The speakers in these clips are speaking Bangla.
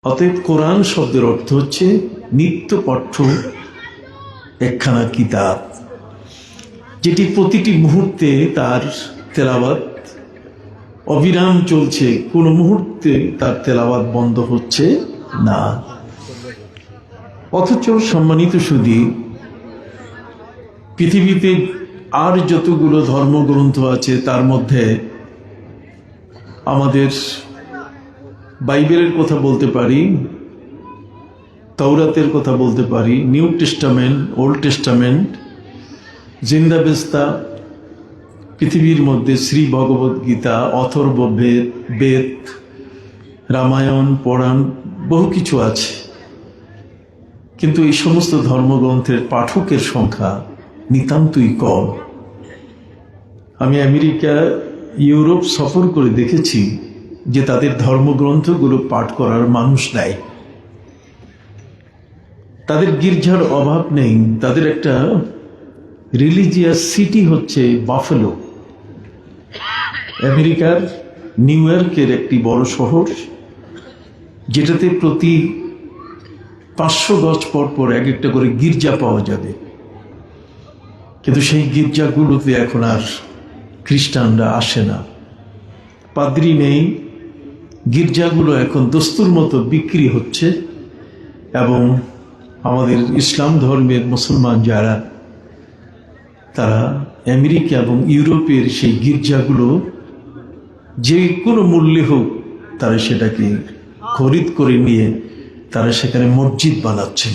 অতএব কোরআন শব্দের অর্থ হচ্ছে নিত্য পঠ্য একখানা কিতাব, যেটি প্রতিটি মুহূর্তে তার তেলাওয়াত অবিরাম চলছে, কোনো মুহূর্তে তার তেলাওয়াত বন্ধ হচ্ছে না। অথচ সম্মানিত সুধী, পৃথিবীতে আর যতগুলো ধর্মগ্রন্থ আছে তার মধ্যে আমাদের বাইবেলের কথা বলতে পারি, তাওরাতের কথা বলতে পারি, নিউ টেস্টামেন্ট, ওল্ড টেস্টামেন্ট, জিন্দাবেস্তা, পৃথিবীর মধ্যে শ্রী ভগবত গীতা, অথর্ব বেদ, রামায়ণ, পুরাণ, বহু কিছু আছে। কিন্তু এই সমস্ত ধর্মগ্রন্থের পাঠকের সংখ্যা নিতান্তই কম। আমি আমেরিকা, ইউরোপ সফর করে দেখেছি যে তাদের ধর্মগ্রন্থগুলো পাঠ করার মানুষ নাই। তাদের গির্জার অভাব নেই। তাদের একটা রিলিজিয়াস সিটি হচ্ছে বাফেলো, আমেরিকার নিউ ইয়র্কের একটি বড় শহর, যেটাতে প্রতি 500 গজ পর পর এক একটা করে গির্জা পাওয়া যাবে। কিন্তু সেই গির্জাগুলোতে এখন আর খ্রিস্টানরা আসে না, পাদ্রী নেই। গির্জাগুলো এখন দস্তুর মতো বিক্রি হচ্ছে এবং আমাদের ইসলাম ধর্মের মুসলমান যারা, তারা আমেরিকা এবং ইউরোপের সেই গির্জাগুলো যে কোনো মূল্যে হোক তারা সেটাকে খরিদ করে নিয়ে তারা সেখানে মসজিদ বানাচ্ছেন।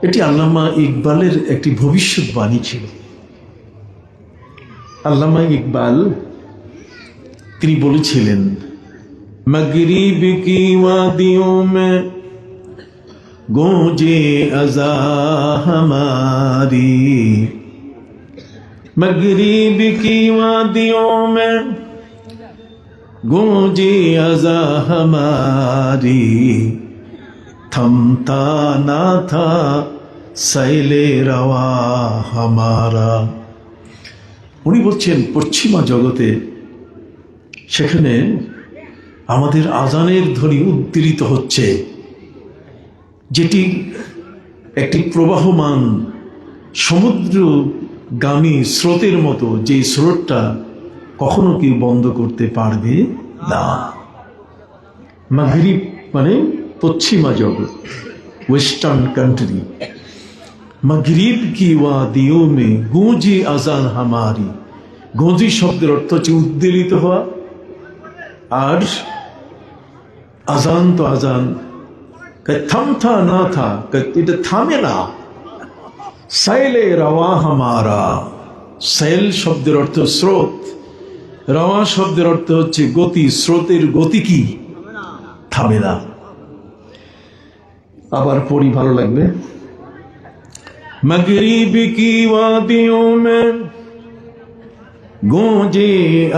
এটি আল্লামা ইকবালের একটি ভবিষ্যৎবাণী ছিল। আল্লামা ইকবাল তিনি বলেছিলেন, মগরিব কি ওয়াদিयों में गूंजे अज़ा हमारी, मगरिब की वादियों में गूंजे अज़ा हमारी, थमता ना था सैले रवा हमारा। উনি বলছেন পশ্চিমা জগতে সেখানে আমাদের আজানের ধ্বনি উদ্দীরিত হচ্ছে, যেটি একটি প্রবাহমান সমুদ্রগামী স্রোতের মতো, যে স্রোতটা কখনো কেউ বন্ধ করতে পারবে না। মাগরিব মানে পশ্চিমা জগৎ, ওয়েস্টার্ন কান্ট্রি। মাগরিব কি ওয়াদিयों में गूंजी আজান হামারি। গূঁজি শব্দের অর্থ হচ্ছে উদ্বেলিত হওয়া, আর আজান তো আজান, থামথা না থা, এটা থামে না। সাইলে রাওয়া হামারা। সাইল শব্দের অর্থ স্রোত, রাওয়া শব্দের অর্থ হচ্ছে গতি। স্রোতের গতি কি? থামে না। আবার পড়ি, ভালো লাগবে। मगरिब की वादियों में गूंजे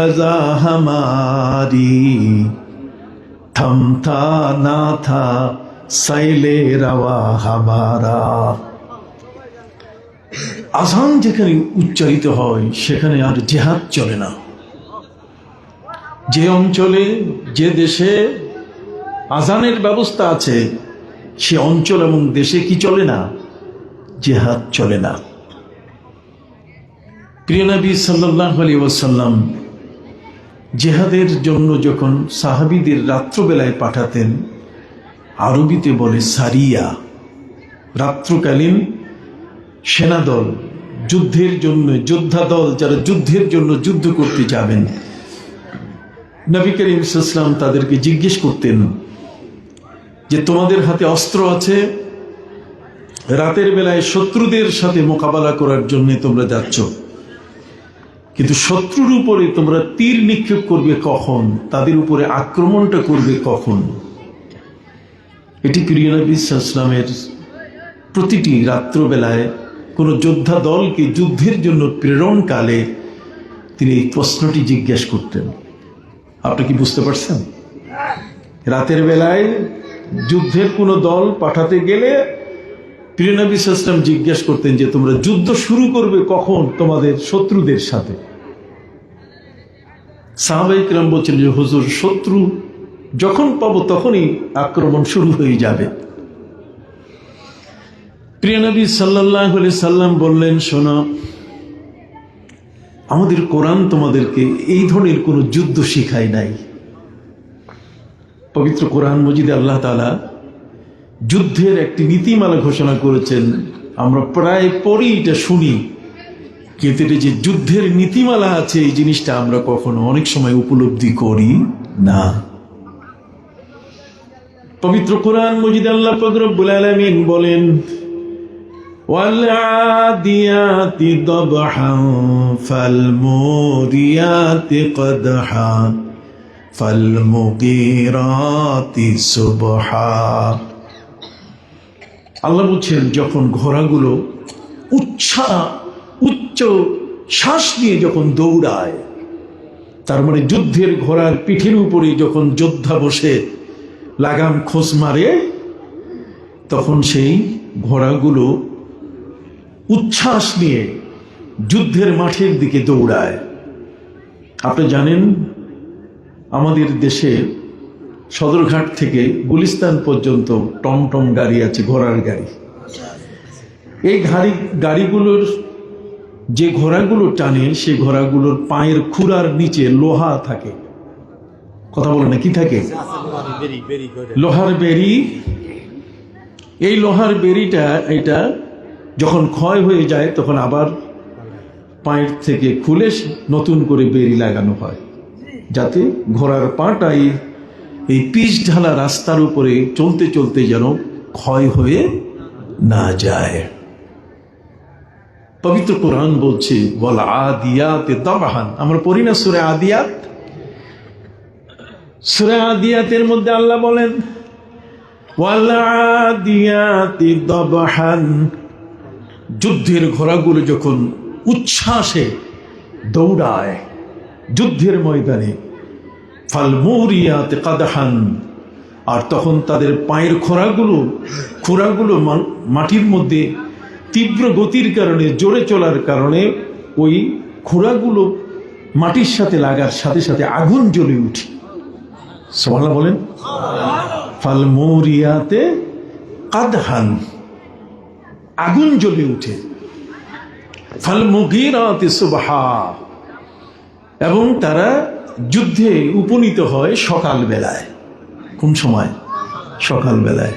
अज़ा हमारी, थमता ना था सैले रवा हमारा। আজান যেখানে উচ্চারিত হয় সেখানে আর জিহাদ চলে না। যে অঞ্চলে, যে দেশে আজানের ব্যবস্থা আছে, সে অঞ্চল এবং দেশে কি চলে না? জিহাদ চলে না। প্রিয় নবী সাল্লাল্লাহু আলাইহি ওয়াসাল্লাম জিহাদের জন্য যখন সাহাবীদের রাত্রবেলায় পাঠাতেন, আরবিতে বলে সারিয়া, রাত্রকালীন সেনাদল, যুদ্ধের জন্য যোদ্ধা দল, যারা যুদ্ধের জন্য যুদ্ধ করতে যাবেন, নবী করিম সাল্লাল্লাহু আলাইহি ওয়াসাল্লাম তাদেরকে জিজ্ঞেস করতেন যে তোমাদের হাতে অস্ত্র আছে, রাতের বেলায় শত্রুদের সাথে মোকাবেলা করার জন্য তোমরা যাচ্ছ, কিন্তু শত্রুর উপরে তোমরা তীর নিক্ষেপ করবে কখন? তাদের উপরে আক্রমণটা করবে কখন? এটি প্রিয় নবী সাল্লাল্লাহু আলাইহি ওয়াসাল্লামের প্রতিটি রাত্রবেলায় কোনো যোদ্ধা দলকে যুদ্ধের জন্য প্রেরণকালে তিনি এই প্রশ্নটি জিজ্ঞেস করতেন। আপনি কি বুঝতে পারছেন? রাতের বেলায় যুদ্ধের কোনো দল পাঠাতে গেলে প্রিয় নবী সাল্লাল্লাহু আলাইহি ওয়াসাল্লাম জিজ্ঞেস করতেন যে তোমরা যুদ্ধ শুরু করবে কখন তোমাদের শত্রুদের সাথে। সাহাবায়ে কেরাম বলছেন যে হুজুর, শত্রু যখন পাবো তখনই আক্রমণ শুরু হয়ে যাবে। প্রিয় নবী সাল্লাল্লাহু আলাইহি সাল্লাম বললেন, শোনো, আমাদের কোরআন তোমাদেরকে এই ধরনের কোনো যুদ্ধ শিখায় নাই। পবিত্র কোরআন মজিদে আল্লাহ তাআলা যুদ্ধের একটি নীতিমালা ঘোষণা করেছেন। আমরা প্রায় পরই এটা শুনি, কিন্তু এটা যে যুদ্ধের নীতিমালা আছে এই জিনিসটা আমরা কখনো অনেক সময় উপলব্ধি করি না। পবিত্র কোরআন মজিদে আল্লাহ পাক রব্বুল আলামিন বলেন, والعاديات ضبحا فالموريات قدحا فالمغيرات صبحا। আল্লাহ বলছেন, যখন ঘোড়াগুলো উচ্চ শ্বাস নিয়ে যখন দৌড়ায়, তার মানে যুদ্ধের ঘোড়ার পিঠের উপরে যখন যোদ্ধা বসে লাগাম খোঁজ মারে, তখন সেই ঘোড়াগুলো উচ্ছ্বাস নিয়ে যুদ্ধের মাঠের দিকে দৌড়ায়। আপনি জানেন, আমাদের দেশে সদরঘাট থেকে গুলিস্তান পর্যন্ত টমটম গাড়ি আছে, ঘোড়ার গাড়ি। এই গাড়িগুলোর যে ঘোড়াগুলো টানে, সেই ঘোড়াগুলোর পায়ের খুরার নিচে লোহা থাকে। কথা বলে না, কি থাকে? লোহার বেরি। এই লোহার বেরিটা এটা যখন ক্ষয় হয়ে যায় তখন আবার পায়ের থেকে খুলে নতুন করে বেরি লাগানো হয়, যাতে ঘোড়ার পাটাই এই পিচ ঢালা রাস্তার উপরে চলতে চলতে যেন ক্ষয় হয়ে না যায়। পবিত্র কোরআন বলছে, ওয়াল আদিয়াতে দাবহান। আমরা পড়ি না সূরা আদিয়াত? সূরা আদিয়াতের মধ্যে আল্লাহ বলেন, ওয়াল আদিয়াতি দাবহান। যুদ্ধের ঘোড়াগুলো যখন উচ্ছ্বাসে দৌড়ায় যুদ্ধের ময়দানে, ফালমুরিয়াতে কাদহান। আর তখন তাদের পায়ের খোরাগুলো মাটির মধ্যে তীব্র গতির কারণে, জোরে চলার কারণে ওই খোরাগুলো মাটির সাথে লাগার সাথে সাথে আগুন জ্বলে উঠে। সুবহানাল্লাহ বলেন। ফালমুরিয়াতে কাদহান, আগুন জ্বলে উঠে। ফালমুগীরাতি সুবহা, এবং তারা যুদ্ধে উপনীত হয় সকাল বেলায়। কোন সময়? সকাল বেলায়।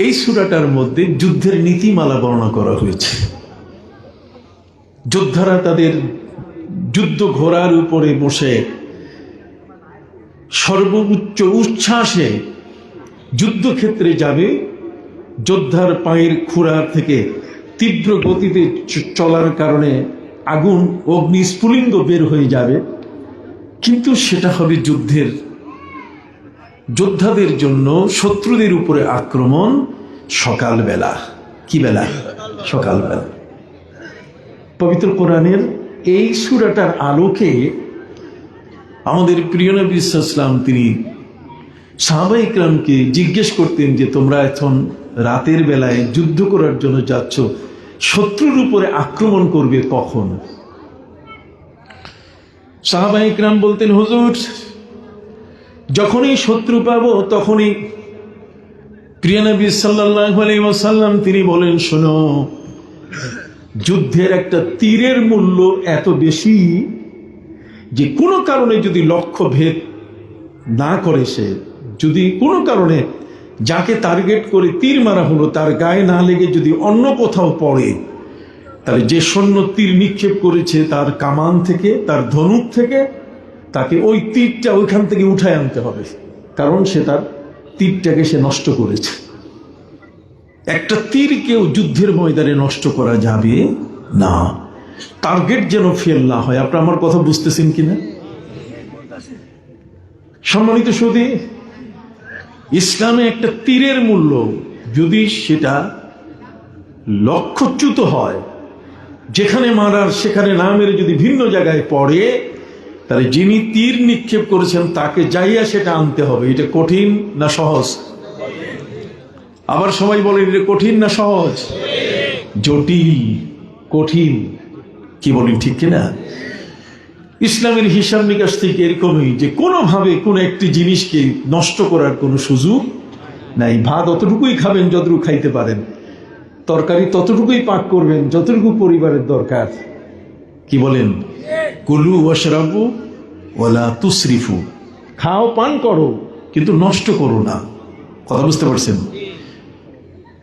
এই সূরাটার মধ্যে যুদ্ধের নীতিমালা বর্ণনা করা হয়েছে। যোদ্ধারা তাদের যুদ্ধ ঘোড়ার উপরে বসে সর্বোচ্চ উচ্ছ্বাসে যুদ্ধক্ষেত্রে যাবে। যোদ্ধার পায়ের খুরা থেকে তীব্র গতিতে চলার কারণে আগুন, অগ্নি, স্ফুলিঙ্গ বের হয়ে যাবে, কিন্তু সেটা হবে যোদ্ধাদের জন্য শত্রুদের উপরে আক্রমণ সকালবেলা। কি বেলা? সকালবেলা। পবিত্র কোরআনের এই সূরাটার আলোকে আমাদের প্রিয় নবী সাল্লাল্লাহু আলাইহি ওয়াসাল্লাম তিনি সাহাবা ইকরামকে জিজ্ঞেস করতেন যে, তোমরা এখন রাতের বেলায় যুদ্ধ করার জন্য যাচ্ছ, শত্রুর উপরে আক্রমণ করবে কখন? সাহাবা ইকরাম বলতেন, হুজুর, যখনই শত্রু পাবো তখনই। প্রিয় নবী সাল্লাল্লাহু আলাইহি ওয়াসাল্লাম তিনি বলেন, শোনো, যুদ্ধের একটা তীরের মূল্য এত বেশি যে কোনো কারণে যদি লক্ষ্য ভেদ না করে, সে যদি কোনো কারণে যাকে টার্গেট করে তীর মারা হলো তার গায়ে না লেগে যদি অন্য কোথাও পড়ে, তাহলে যে সৈন্য তীর নিক্ষেপ করেছে তার কামান থেকে, তার ধনুক থেকে, তাকে ওই তীরটা ওইখান থেকে উঠায় আনতে হবে, কারণ সে তার তীরটাকে সে নষ্ট করেছে। একটা তীর কেউ যুদ্ধের ময়দানে নষ্ট করা যাবে না, টার্গেট যেন ফেল না হয়। আপনি আমার কথা বুঝতেছেন কিনা? সম্মানিত সুধী, ইসলামে একটা তীরের মূল্য যদি সেটা লক্ষ্যচ্যুত হয়, যেখানে মারার সেখানে না মেরে যদি ভিন্ন জায়গায় পড়ে, তাহলে যিনি তীর নিক্ষেপ করেছেন তাকে যাইয়া সেটা আনতে হবে। এটা কঠিন না সহজ? আবার সবাই বলেন, এটা কঠিন না সহজ? জটিল, কঠিন। কি বলেন, ঠিক কিনা? ইসলামের হিসাব নিকাশ থেকে এরকমই যে কোনোভাবে কোনো একটি জিনিসকে নষ্ট করার কোনো সুযোগ নাই। ভাত অতটুকুই খাবেন যতটুকু খাইতে পারেন, তরকারি ততটুকুই পাক করবেন যতটুকু পরিবারের দরকার। কি বলেন? কুলু ওয়াশরাবু ওয়ালা তুসরিফু, খাও পান করো কিন্তু নষ্ট করো না। কথা বুঝতে পারছেন?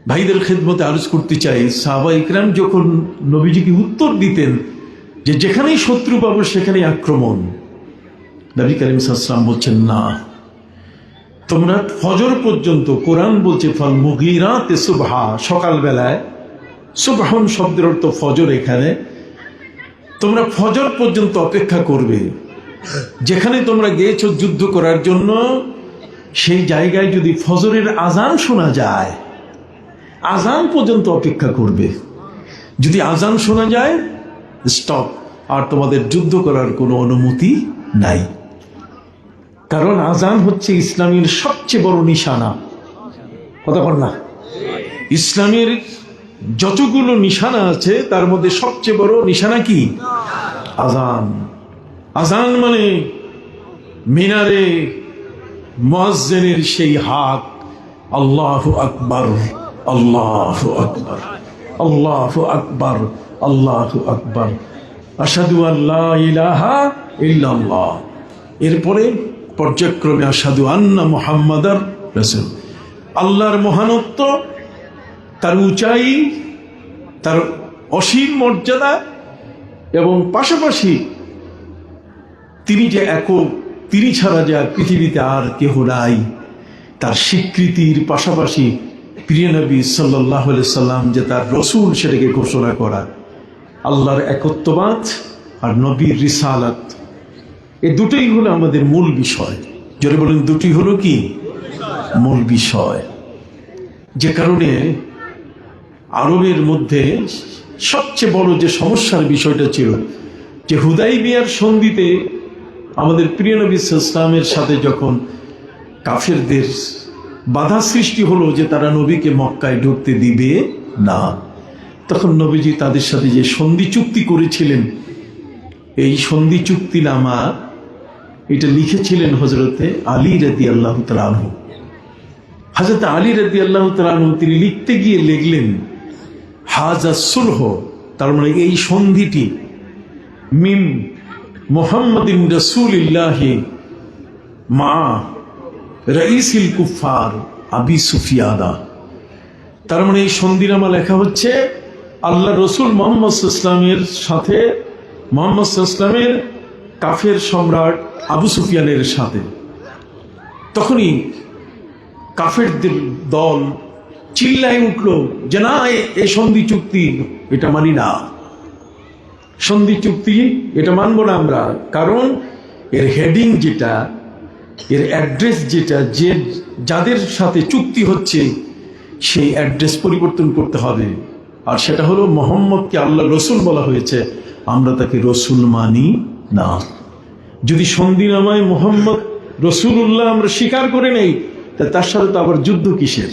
ভাইদের খেদমতে আরজ করতে চাই, সাহাবা ইকরাম যখন নবীজিকে উত্তর দিতেন যে যেখানেই শত্রু পাবো সেখানেই আক্রমণ, নবী করিম সাল্লাল্লাহু আলাইহি ওয়াসাল্লাম বলছেন না, তোমরা ফজর পর্যন্ত, কোরআন বলছে ফাল মুগিরাতে সুবহা, সকালবেলায়, সুবহান শব্দের অর্থ ফজর, এখানে তোমরা ফজর পর্যন্ত অপেক্ষা করবে। যেখানে তোমরা গিয়েছো যুদ্ধ করার জন্য, সেই জায়গায় যদি ফজরের আজান শোনা যায়, আজান পর্যন্ত অপেক্ষা করবে। যদি আজান শোনা যায়, স্টপ, আর তোমাদের যুদ্ধ করার কোনো অনুমতি নাই। কারণ আজান হচ্ছে ইসলামের সবচেয়ে বড় নিশানা। কথা বল না? ইসলামের যতগুলো নিশানা আছে তার মধ্যে সবচেয়ে বড় নিশানা কি? আজান। আজান মানে মিনারে মুয়াজ্জিনের সেই হাত, আল্লাহু আকবার, আল্লাহু আকবার, আল্লাহু আকবার, আল্লাহু আকবার, আশহাদু আল্লা ইলাহা ইল্লাল্লাহ। এরপরে পর্যায়ক্রমে আশহাদু আন্না মুহাম্মাদার রাসূল। আল্লাহর মহানত্ব, তার উঁচাই, তার অসীম মর্যাদা, এবং পাশাপাশি তিনি যে একক, তিনি ছাড়া যে পৃথিবীতে আর কেহ নাই, তার স্বীকৃতির পাশাপাশি প্রিয় নবী সাল্লাল্লাহু আলাইহি সাল্লাম যে তার রসুল, সেটাকে ঘোষণা করা। আল্লাহর একত্ববাদ আর নবীর রিসালাত, এই দুটোই হলো আমাদের মূল বিষয়। জোরে বলেন, দুটি হলো কি মূল বিষয়। যে কারণে আরবের মধ্যে সবচেয়ে বড় যে সমস্যার বিষয়টা ছিল যে হুদাইবিয়ার সন্ধিতে আমাদের প্রিয় নবী সাল্লাল্লাহু আলাইহি ওয়াসাল্লামের সাথে যখন কাফেরদের বাধা সৃষ্টি হলো যে তারা নবীকে মক্কায় ঢুকতে দিবে না, তখন নবীজি তাদের সাথে যে সন্ধি চুক্তি করেছিলেন, এই সন্ধি চুক্তিনামা এটা লিখেছিলেন হযরতে আলী রাদিয়াল্লাহু তাআলা আনহু। হযরত আলী রাদিয়াল্লাহু তাআলা আনহু তিনি লিখতে গিয়ে লিখলেন হাযা সুলহ, তার মানে এই সন্ধিটি মিন মুহাম্মাদিন রাসূলিল্লাহি মা রাইসিল কুফার আবি সুফিয়ানা। তার মানে এই সন্ধিনামা লেখা হচ্ছে আল্লাহ রসুল মুহাম্মদ সাল্লাল্লাহু আলাইহি ওয়াসাল্লামের সাথে, মুহাম্মদ সাল্লাল্লাহু আলাইহি ওয়াসাল্লামের কাফের সম্রাট আবু সুফিয়ানের সাথে। তখনই কাফেরদের দল চিল্লায় উঠল যে না, এই সন্ধি চুক্তি এটা মানি না, সন্ধি চুক্তি এটা মানব না আমরা। কারণ এর হেডিং যেটা, এর অ্যাড্রেস যেটা, যে যাদের সাথে চুক্তি হচ্ছে সেই অ্যাড্রেস পরিবর্তন করতে হবে। আর সেটা হলো মুহাম্মদকে আল্লাহ রসুল বলা হয়েছে, আমরা তাকে রসুল মানি না। যদি সন্ধিনামায় মুহাম্মদ রসুল্লাহ আমরা স্বীকার করে নেই, তার সাথে তো আবার যুদ্ধ কিসের?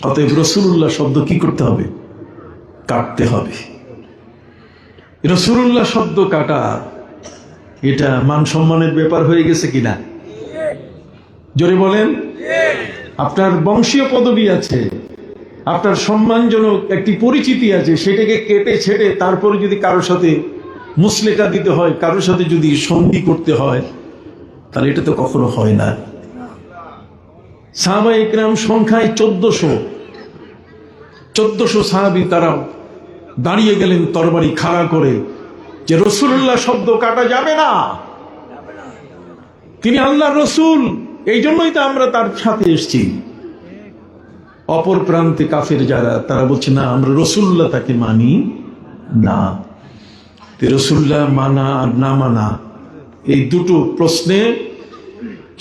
অতএব রসুল্লাহ শব্দ কি করতে হবে? কাটতে হবে। রসুল্লাহ শব্দ কাটা এটা মান সম্মানের ব্যাপার হয়ে গেছে কিনা? জোরে বলেন। আপনার বংশীয় পদবি আছে, আপনার সম্মানজনক একটি পরিচিতি আছে, সেটাকে কেটে ছেড়ে তারপরে যদি কারোর সাথে মুসলেকা দিতে হয়, কারোর সাথে যদি সন্ধি করতে হয়, তাহলে এটা তো কখনো হয় না। সাহাবা ইকরাম সংখ্যায় 1400 সাহাবী, তারা দাঁড়িয়ে গেলেন তরবারি খাড়া করে যে রসুল্লাহ শব্দ কাটা যাবে না, তিনি আল্লাহ রসুল, এই জন্যই তো আমরা তার সাথে এসেছি। অপর প্রান্তে কাফের যারা, তারা বলছে না, আমরা রসুল্লাহ তাকে মানি না। রসুল্লাহ মানা আর না মানা, এই দুটো প্রশ্নে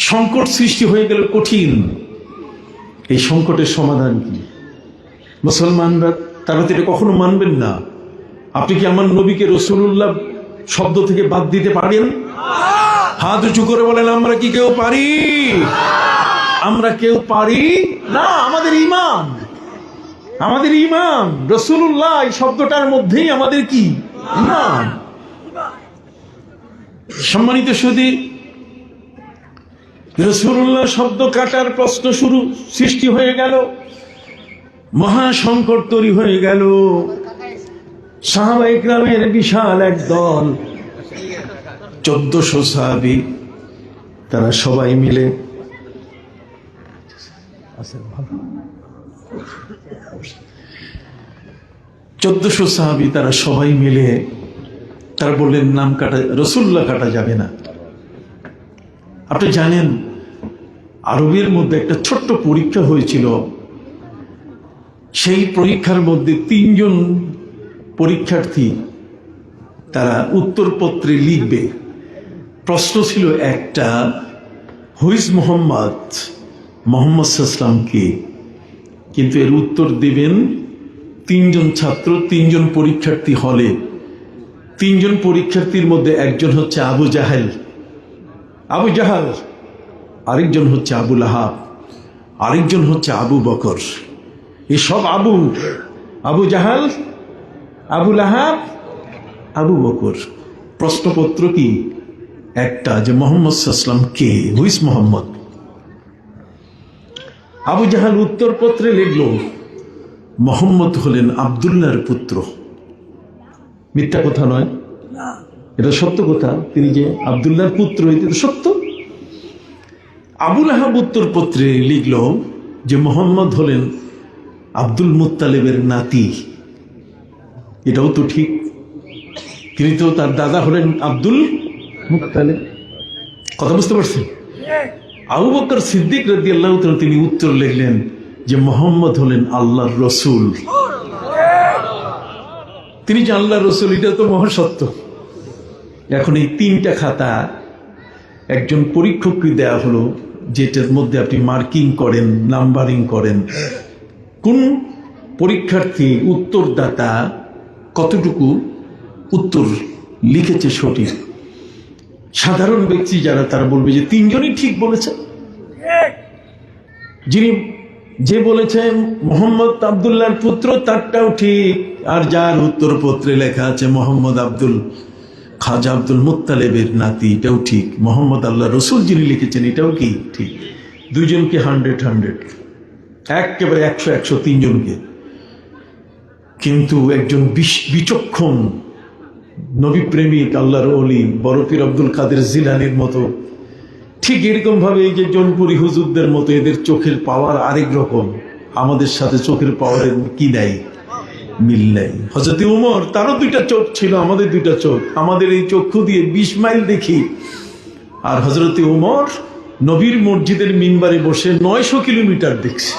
সংকট সৃষ্টি হয়ে গেল কঠিন। এই সংকটের সমাধান কি? মুসলমানরা তারা তো এটা কখনো মানবেন না। আপনি কি আমার নবীকে রসুল্লাহ শব্দ থেকে বাদ দিতে পারেন? হাত উঁচু করে বলেন, আমরা কি কেউ পারি? আমরা কেউ পারি না। আমাদের ঈমান রসুল্লাহ এই শব্দটার মধ্যেই আমাদের কি? ঈমান। সম্মানিত সুধী, রাসূলুল্লাহ শব্দ কাটার প্রশ্ন সৃষ্টি হয়ে গেল, মহা সংকট তৈরি হয়ে গেল। সাহাবা ইকরামের বিশাল এক দল, 1400 সাহাবী, তারা সবাই মিলে 1400 সাহাবী, তারা সবাই মিলে তারা বললেন নাম কাটা, রাসূলুল্লাহ কাটা যাবে না। আপনি জানেন আরবের মধ্যে একটা ছোট্ট পরীক্ষা হয়েছিল, সেই পরীক্ষার মধ্যে 3 জন পরীক্ষার্থী তারা উত্তরপত্রে লিখবে। প্রশ্ন ছিল একটা, হুইজ মোহাম্মদ, মোহাম্মদ সাল্লাল্লাহু কে? কিন্তু এর উত্তর দেবেন 3 জন ছাত্র, 3 জন পরীক্ষার্থী হলে। 3 জন পরীক্ষার্থীর মধ্যে একজন হচ্ছে আবু জাহেল, আরেকজন হচ্ছে আবু লাহাব, আরেকজন হচ্ছে আবু বকর। এসব আবু জাহেল, আবু লাহাব, আবু বকর। প্রশ্নপত্র কি? একটা, যে মোহাম্মদ সাল্লাল্লাহু আলাইহি ওয়াসাল্লাম কে, হুইজ মোহাম্মদ। আবু জাহেল উত্তরপত্রে লিখল, মোহাম্মদ হলেন আব্দুল্লাহর পুত্র। মিথ্যা কথা নয়, এটা সত্য কথা। তিনি যে আব্দুল্লাহর পুত্র, এটা সত্য। আবু লাহাব উত্তরপত্রে লিখল যে মোহাম্মদ হলেন আব্দুল মুত্তালিবের নাতি। এটাও তো ঠিক, তিনি তো, তার দাদা হলেন আব্দুল মুত্তালিব। কথা বুঝতে পারছেন? আবু বকর সিদ্দিক রাদিয়াল্লাহু তাআলা তিনি উত্তর লিখলেন যে মোহাম্মদ হলেন আল্লাহর রসুল। তিনি যে আল্লাহর রসুল, এটা তো মহাসত্য। এখন এই 3টা খাতা একজন পরীক্ষককে দেয়া হলো, যেটার মধ্যে আপনি মার্কিং করেন, নাম্বারিং করেন, কোন পরীক্ষার্থী উত্তরদাতা কতটুকু উত্তর লিখেছে সঠিক। সাধারণ ব্যক্তি যারা, তারা বলবে যে 3 জনই ঠিক বলেছে। যে বলেছেন মোহাম্মদ আব্দুল্লাহর পুত্র, তারটাও ঠিক। আর যার উত্তরপত্রে লেখা আছে মোহাম্মদ খাজা আব্দুল মুত্তালিবের নাতি, এটাও ঠিক। মোহাম্মদ আল্লাহ রসুল যিনি লিখেছেন, এটাও কি ঠিক। 2 জনকে 100, একেবারে 100, 3 জনকে। কিন্তু একজন বিচক্ষণ নবী প্রেমিক আল্লাহর ওলি বড় পীর আব্দুল কাদের জিলানীর মতো, ঠিক এরকম ভাবে এই যে জৌনপুরি হুজুরদের মতো, এদের চোখের পাওয়ার আরেক রকম। আমাদের সাথে চোখের পাওয়ারের কি নাই, মিল নাই। হযরত উমর, তারও 2টা চোখ ছিল, আমাদের 2টা চোখ। আমাদের এই চক্ষু দিয়ে 20 মাইল দেখি, আর হযরত উমর নবীর মসজিদের মিম্বারে বসে 900 কিলোমিটার দেখছে।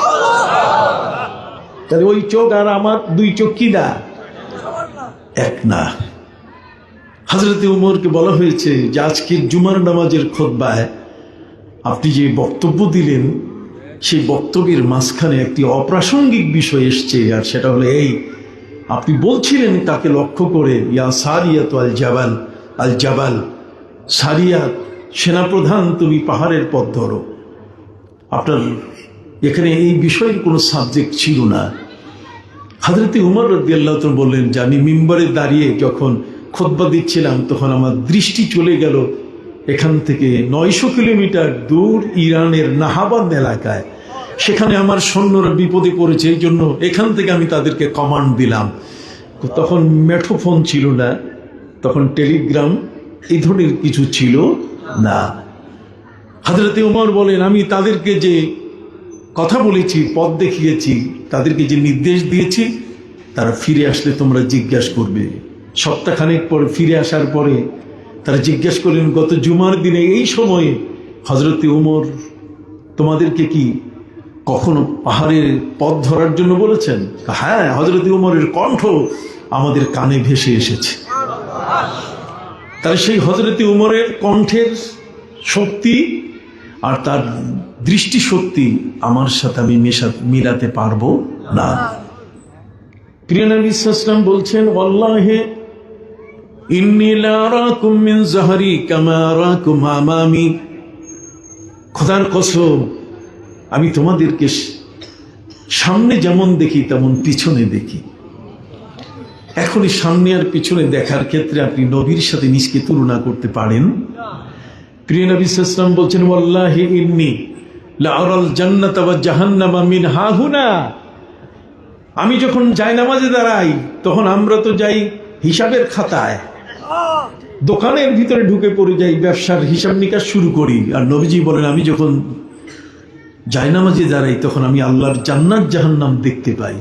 তাহলে ওই চোখ আর আমার 2 চোখ কি না, এক না। হযরত উমরকে বলা হয়েছে যে আজকের জুমার নামাজের খুতবায় আপনি যে বক্তব্য দিলেন, সেই বক্তব্যের মাঝখানে একটি অপ্রাসঙ্গিক বিষয় এসছে, আর সেটা হলো এই, আপনি বলছিলেন তাকে লক্ষ্য করে, ইয়া সারিয়াত আল জাবাল, সারিয়াত সেনাপ্রধান, তুমি পাহাড়ের পথ ধরো। আপনার এখানে এই বিষয়ের কোনো সাবজেক্ট ছিল না। হযরত উমর রাদিয়াল্লাহু তাআলা বললেন যে আমি মিম্বরে দাঁড়িয়ে যখন খুতবা দিচ্ছিলাম, তখন আমার দৃষ্টি চলে গেল এখান থেকে 900 কিলোমিটার দূর ইরানের নাহাবান এলাকায়। সেখানে আমার সৈন্যরা বিপদে পড়েছে, এই জন্য এখান থেকে আমি তাদেরকে কমান্ড দিলাম। তখন মেঠোফোন ছিল না, তখন টেলিগ্রাম এই ধরনের কিছু ছিল না। হযরত উমর বলেন, আমি তাদেরকে যে কথা বলেছি, পথ দেখিয়েছি, তাদেরকে যে নির্দেশ দিয়েছি, তারা ফিরে আসলে তোমরা জিজ্ঞাসা করবে। সপ্তাহখানেক পর ফিরে আসার পরে তারা জিজ্ঞাসা করলেন, গত জুমার দিনে এই সময়ে হযরত উমর তোমাদেরকে কি কখনো পাহাড়ের পথ ধরার জন্য বলেছেন? হ্যাঁ, হযরত উমরের কণ্ঠ আমাদের কানে ভেসে এসেছে। তাহলে সেই হযরত উমরের কণ্ঠের শক্তি আর তার দৃষ্টি শক্তি আমার সাথে আমি মিলাতে পারবো না। প্রিয় নবী সাল্লাল্লাহু আলাইহি ওয়াসাল্লাম বলছেন, ওয়াল্লাহি ইন্নী লা আরাকুম মিন যাহরি কামা আরাকুম আমামি। খোদার কসম, আমি তোমাদেরকে সামনে যেমন দেখি তেমন পিছনে দেখি। এখনই সামনে আর পিছনে দেখার ক্ষেত্রে আপনি নবীর সাথে নিজকে তুলনা করতে পারেন? প্রিয় নবী সাল্লাল্লাহু আলাইহি ওয়াসাল্লাম বলছেন, ওয়াল্লাহি ইন্নী লাআরাল জান্নাতা ওয়া জাহান্নামা মিন হাহুনা। আমি যখন জায়নামাজে দাঁড়াই তখন আমরা তো যাই হিসাবের খাতায়, দোকানের ভিতরে ঢুকে পড়ে যাই, ব্যবসার হিসাব নিকাশ শুরু করি। আর নবীজি বলেন, আমি যখন জায়নামাজে দাঁড়াই তখন আমি আল্লাহর জান্নাত জাহান্নাম দেখতে পাই।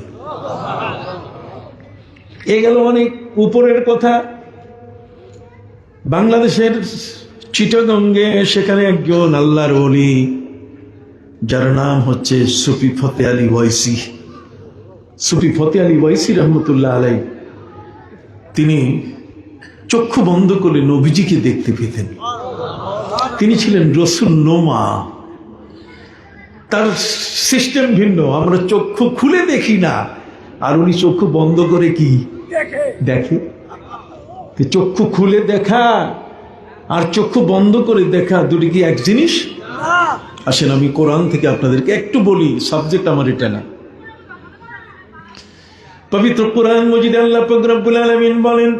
এ গেল অনেক উপরের কথা। বাংলাদেশের চিটাগঙ্গে সেখানে একজন আল্লাহর ওলি, যার নাম হচ্ছে সুফি ফতে আলী ওয়াইসি। সুফি ফতে আলী ওয়াইসি রহমতুল্লাহ আলাই, তিনি চক্ষু বন্ধ করে নবীজিকে দেখতে পেতেন। তিনি ছিলেন রসুল নোমা। তার সিস্টেম ভিন্ন, আমরা চক্ষু খুলে দেখি না, আর উনি চক্ষু বন্ধ করে কি দেখে। চক্ষু খুলে দেখা আর চক্ষু বন্ধ করে দেখা দুটি কি এক জিনিস? আসেন আমি কোরআন থেকে আপনাদেরকে একটু বলি, সাবজেক্ট আমার এটা না। পবিত্র কোরআন মজিদে আল্লাহ পাক রব্বুল আলামিন বলেন,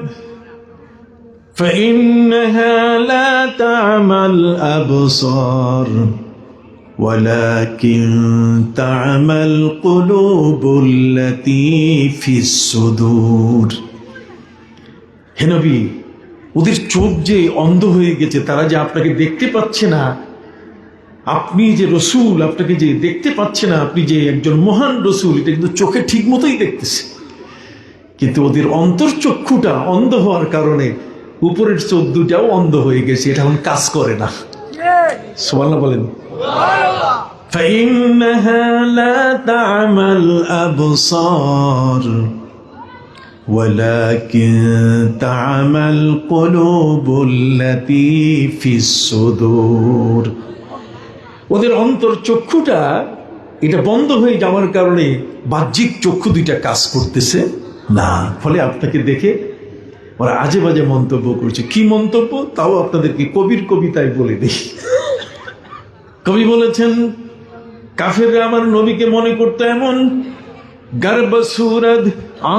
فإنها لا تعمى الأبصار ولكن تعمى القلوب التي في الصدور। হে নবী, ওদের চোখ যে অন্ধ হয়ে গেছে, তারা যে আপনাকে দেখতে পাচ্ছে না, আপনি যে রসুল, আপনাকে যে দেখতে পাচ্ছে না, আপনি যে একজন মহান রসুল, এটা কিন্তু চোখে ঠিক মতোই দেখতেছে, কিন্তু ওদের অন্তর্চক্ষুটা অন্ধ হওয়ার কারণে উপরের চোখ দুটাও অন্ধ হয়ে গেছে, এটা এখন কাজ করে না। সুবহানাল্লাহ বলেন। فإنها لا تعمى الأبصار ولكن تعمى القلوب التي في الصدور। ওদের অন্তর চক্ষুটা এটা বন্ধ হয়ে যাওয়ার কারণে বাহ্যিক চক্ষু দুইটা কাজ করতেছে না, ফলে আপনাকে দেখে ওরা আজে বাজে মন্তব্য করছে। কি মন্তব্য তাও আপনাদেরকে কবির কবিতায় বলে দিই। কবি বলেছেন, কাফেররা আমার নবীকে মনে করতো এমন, গর্ব সুরদ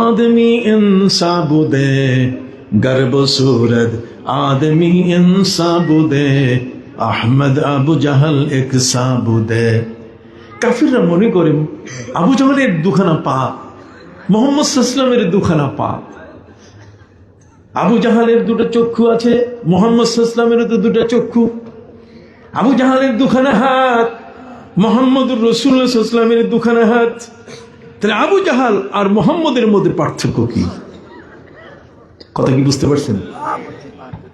আদমি ইনসাবুদে, গর্ব সুরদ আদমি ইনসাবুদে, আহমদ আবু জাহল এক সাবুদে। কাফেররা মনে করে আবু জাহলের দুখানা পা, মুহাম্মদ সাল্লাল্লাহু আলাইহি ওয়াসাল্লামের দুখানা পা। আবু জাহালের দুটো চক্ষু আছে, মুহাম্মদ সাল্লাল্লাহু আলাইহি ওয়াসাল্লামের তো দুটো চক্ষু। আবু জাহালের দুখানা হাত, মুহাম্মদুর রাসূলুল্লাহ সাল্লাল্লাহু আলাইহি ওয়াসাল্লামের দুখানা হাত। তাহলে আবু জাহাল আর মুহাম্মদের মধ্যে পার্থক্য কি? কথা কি বুঝতে পারছেন?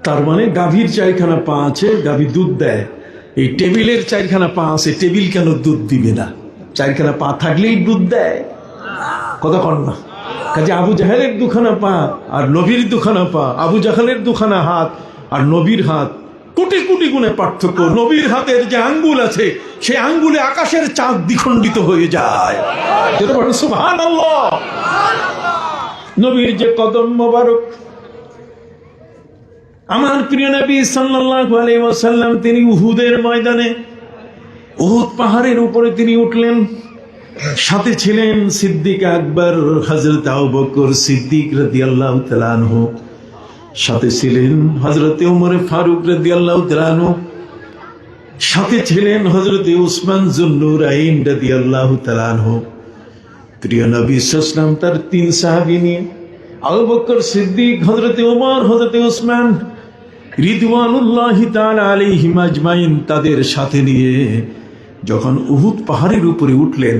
তার মানে গাভীর চারখানা পা আছে, গাভী দুধ দেয়। এই টেবিলের চারখানা পা আছে, টেবিল কেন দুধ দিবে না? চারখানা পা থাকলেই দুধ দেয়। কথা কন না। কাজে আবু জাহেলের দুখানা পা আর নবীর দুখানা পা, আবু জাহেলের দুখানা হাত আর নবীর হাত, কোটি কোটি গুণে পার্থক্য। নবীর হাতের যে আঙ্গুল আছে, সেই আঙ্গুলে আকাশের চাঁদ দ্বিখণ্ডিত হয়ে যায়। সুবহানাল্লাহ। নবীর যে কদম মোবারক, আমার প্রিয় নবী সাল্লাল্লাহু আলাইহি ওয়াসাল্লাম, তিনি উহুদের ময়দানে, উহুদ পাহাড়ের উপরে তিনি উঠলেন। সাথে ছিলেন সিদ্দিক আকবর হযরত আবু বকর সিদ্দিক রাদিয়াল্লাহু তাআলা আনহু, সাথে ছিলেন হযরত ওমর ফারুক রাদিয়াল্লাহু তাআলা আনহু, সাথে ছিলেন হযরত উসমান যুন্নুরাইন রাদিয়াল্লাহু তাআলা আনহু। প্রিয় নবী সাল্লাল্লাহু আলাইহি ওয়াসাল্লাম তার তিন সাহাবী নিয়ে, আবু বকর সিদ্দিক, হযরত ওমর, হযরত উসমান রিদওয়ানুল্লাহি তাআলা আলাইহিম আজমাইন, তাদের সাথে নিয়ে যখন উহুদ পাহাড়ের উপরে উঠলেন,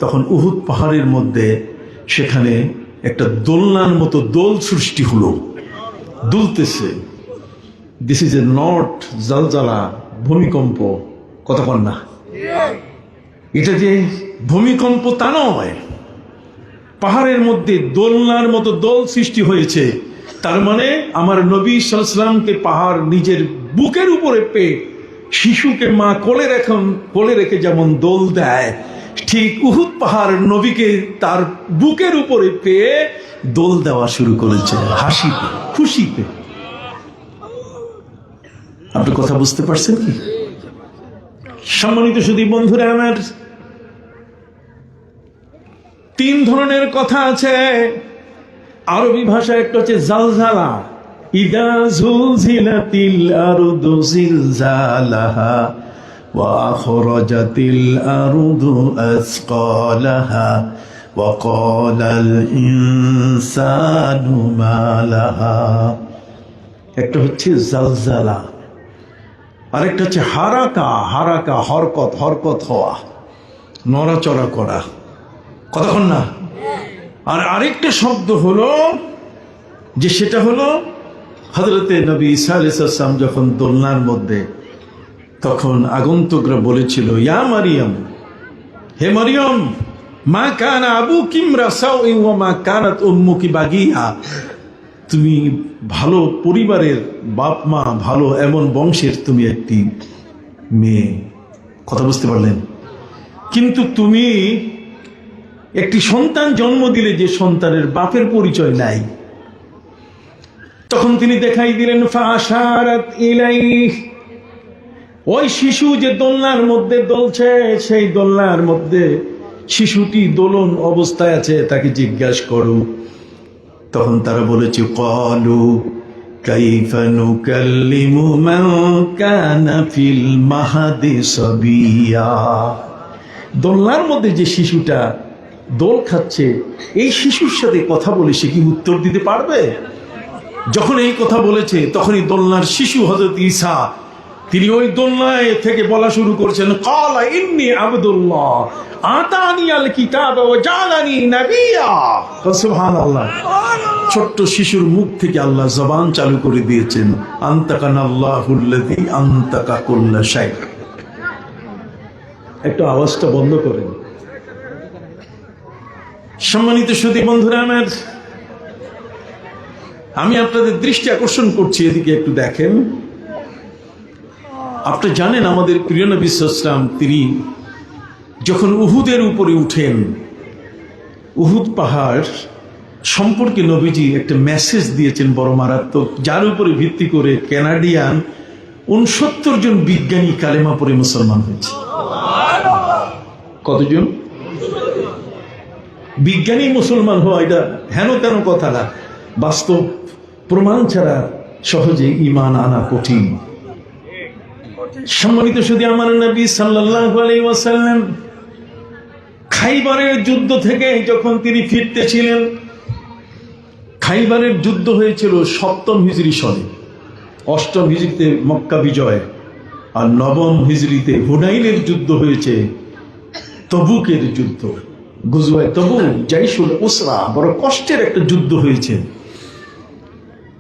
তখন উহুদ পাহাড়ের মধ্যে সেখানে একটা দোলনার মতো দোল সৃষ্টি হলো, দুলতেছে। দিস ইজ এ নট জালজালা, ভূমিকম্প। কথা বল না, এটা যে ভূমিকম্প তা নয়, পাহাড়ের মধ্যে দোলনার মতো দোল সৃষ্টি হয়েছে। তার মানে আমার নবী সাল্লাল্লাহু আলাইহি ওয়াসাল্লামকে পাহাড় নিজের বুকের উপরে পেয়ে, শিশুকে মা কোলে রেখে যেমন দোল দেয়, ঠিক উহুদ পাহাড় নবীকে তার বুকের উপরে পেয়ে দোল দেওয়া শুরু করেছে, হাসিতে, খুশিতে। আপনি কথা বুঝতে পারছেন কি? সম্মানিত সুধী বন্ধুরা আমার, তিন ধরনের কথা আছে আরবি ভাষা একটা হচ্ছে জালজালা, ইদা জুলজিলাতিল আরদু জিলজালাহা ওয়া আখরাজাতিল আরদু আসকালাহা ওয়া ক্বালাল ইনসানু মা লাহা। একটা হচ্ছে জালজালা, আরেকটা হচ্ছে হারাকা। হারাকা হরকত, হরকত হওয়া, নড়াচড়া করা, কতক্ষণ না। আর আরেকটা শব্দ হলো যে সেটা হলো হযরতে নবী ঈসা আলাইহিস সালাম যখন দোলনার মধ্যে, তখন আগন্তুকরা বলেছিল, ইয়া মারিয়াম, হে মারিয়াম, মা কানা আবুকি ইমরা সাউইন ওয়া মা কানাত উম্মুকি বাগিয়া, তুমি ভালো পরিবারের, বাপ মা ভালো এমন বংশের তুমি একটি মেয়ে, কথা বুঝতে পারলেন? কিন্তু তুমি একটি সন্তান জন্ম দিলে যে সন্তানের বাপের পরিচয় নাই। তখন তিনি দেখাই দিলেন, ফাআশারাত ইলাইহি, ওই শিশু যে দোলনার মধ্যে দোলছে, সেই দোলনার মধ্যে শিশুটি দোলন অবস্থায় আছে, তাকে জিজ্ঞাসা করো। তখন তারা বলেছে, ক্বালু কাইফা নুকাল্লিমু মান কানা ফিল মাহাদি সাবিয়া। দোলনার মধ্যে যে শিশুটা দোল খাচ্ছে, এই শিশুর সাথে কথা বলে সে কি উত্তর দিতে পারবে? যখন এই কথা বলেছে, তখনই দোলনার শিশু হযরত ঈসা, তিনি ওই দোলনায় থেকে বলা শুরু করছেন, ক্বালা ইন্নী আবদুল্লাহ আতানিয়াল কিতাব ওয়া জাআলানি নাবিয়্যা। সুবহানাল্লাহ। ছোট্ট শিশুর মুখ থেকে আল্লাহ জবান চালু করে দিয়েছেন, আনতাকানাল্লাহুল্লাযী আনতাকা কুল্লা শাই। একটু আওয়াজটা বন্ধ করেন। সম্মানিত সুধী বন্ধুরা আমার, আমি আপনাদের দৃষ্টি আকর্ষণ করছি, এদিকে একটু দেখেন। আপনি জানেন আমাদের প্রিয় নবী সাল্লাল্লাহু আলাইহি ওয়াসাল্লাম তিনি যখন উহুদের উপরে উঠেন, উহুদ পাহাড় সম্পর্কে নবীজি একটা মেসেজ দিয়েছেন বড় মারাত্মক, যার উপরে ভিত্তি করে কানাডিয়ান 69 জন বিজ্ঞানী কালেমা পড়ে মুসলমান হয়েছে। কতজন বিজ্ঞানী মুসলমান হওয়া এটা হেন তেন কথা না, বাস্তব প্রমাণ ছাড়া সহজে ঈমান আনা কঠিন। সম্মানিত শুধু আমার নবী সাল্লাল্লাহু আলাইহি ওয়াসাল্লাম খাইবারের যুদ্ধ থেকে যখন তিনি ফিরতেছিলেন, খাইবারের যুদ্ধ হয়েছিল 7ম হিজরি সনে, 8ম হিজরিতে মক্কা বিজয়, আর 9ম হিজরিতে হুনাইনের যুদ্ধ হয়েছে, তবুকের যুদ্ধ, গুজওয়ায়ে তবুক, জাইশুল উসরা, বড় কষ্টের একটা যুদ্ধ হয়েছে।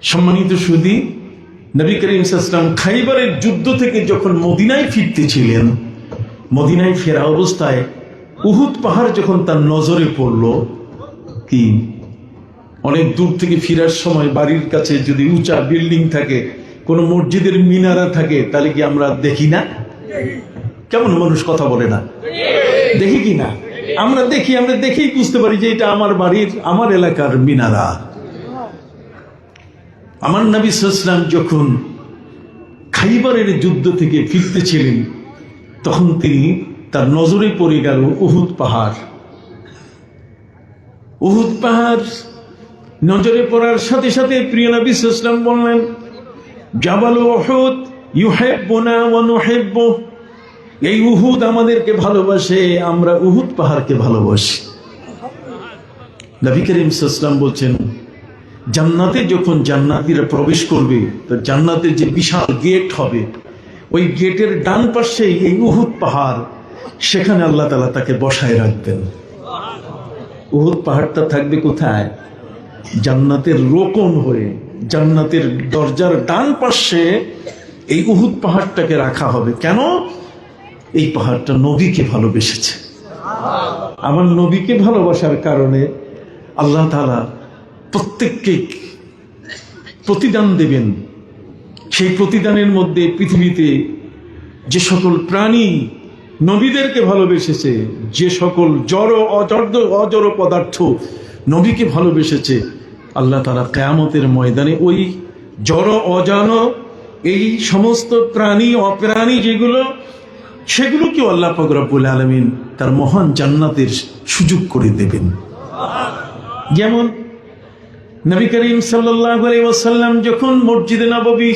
সম্মানিত সুধী, নবী করিম সাল্লাল্লাহু আলাইহি ওয়াসাল্লাম খাইবারের যুদ্ধ থেকে যখন মদিনায় ফিরতেছিলেন, মদিনায় ফেরা অবস্থায় উহুদ পাহাড় যখন তার নজরে পড়ল, কি অনেক দূর থেকে ফেরার সময় বাড়ির কাছে যদি উঁচা বিল্ডিং থাকে, কোন মসজিদের মিনারা থাকে, তাহলে কি আমরা দেখি না? কেমন মানুষ কথা বলে না, দেখি কি না? আমরা দেখি, আমরা দেখেই বুঝতে পারি যে এটা আমার বাড়ির, আমার এলাকার মিনারা। আমার নবী সাল্লাল্লাহু আলাইহি ওয়াসাল্লাম যখন খাইবারের যুদ্ধ থেকে ফিরতেছিলেন, তখন তিনি তার নজরে পড়ে গেল উহুদ পাহাড়। উহুদ পাহাড় নজরে পড়ার সাথে সাথে প্রিয় নবী সাল্লাল্লাহু আলাইহি ওয়াসাল্লাম বললেন, জাবাল উহুদ ইউহিব্বুনা ওয়া নুহিব্বু। এই উহুদ আমাদেরকে ভালোবাসে, আমরা উহুদ পাহাড়কে ভালোবাসি। নবী করিম সাল্লাল্লাহু আলাইহি ওয়াসাল্লাম বলছেন, জান্নাতে যখন জান্নাতীরা প্রবেশ করবে, তো জান্নাতের যে বিশাল গেট হবে, ওই গেটের ডান পাশেই এই উহুদ পাহাড়, সেখানে আল্লাহ তাআলা তাকে বসায় রাখবেন। উহুদ পাহাড়টা থাকবে কোথায়? জান্নাতের রোকন হয়ে, জান্নাতের দরজার ডান পাশে এই উহুদ পাহাড়টাকে রাখা হবে। কেন? এই পাহাড়টা নবীকে ভালোবেসেছে। আমার নবীকে ভালোবাসার কারণে আল্লাহ তাআলা প্রত্যেককে প্রতিদান দেবেন। সেই প্রতিদানের মধ্যে পৃথিবীতে যে সকল প্রাণী নবীদেরকে ভালোবেসেছে, যে সকল জড় অজড় পদার্থ নবীকে ভালোবেসেছে, আল্লাহ তাআলা কিয়ামতের ময়দানে ওই জড় অজানো এই সমস্ত প্রাণী অপ্রাণী যেগুলো, সেগুলোকেও আল্লাহ পাক রব্বুল আলামিন তার মহান জান্নাতের সুযোগ করে দেবেন। যেমন নবী করিম সাল্লাল্লাহু আলাইহি ওয়াসাল্লাম যখন মসজিদে নববী,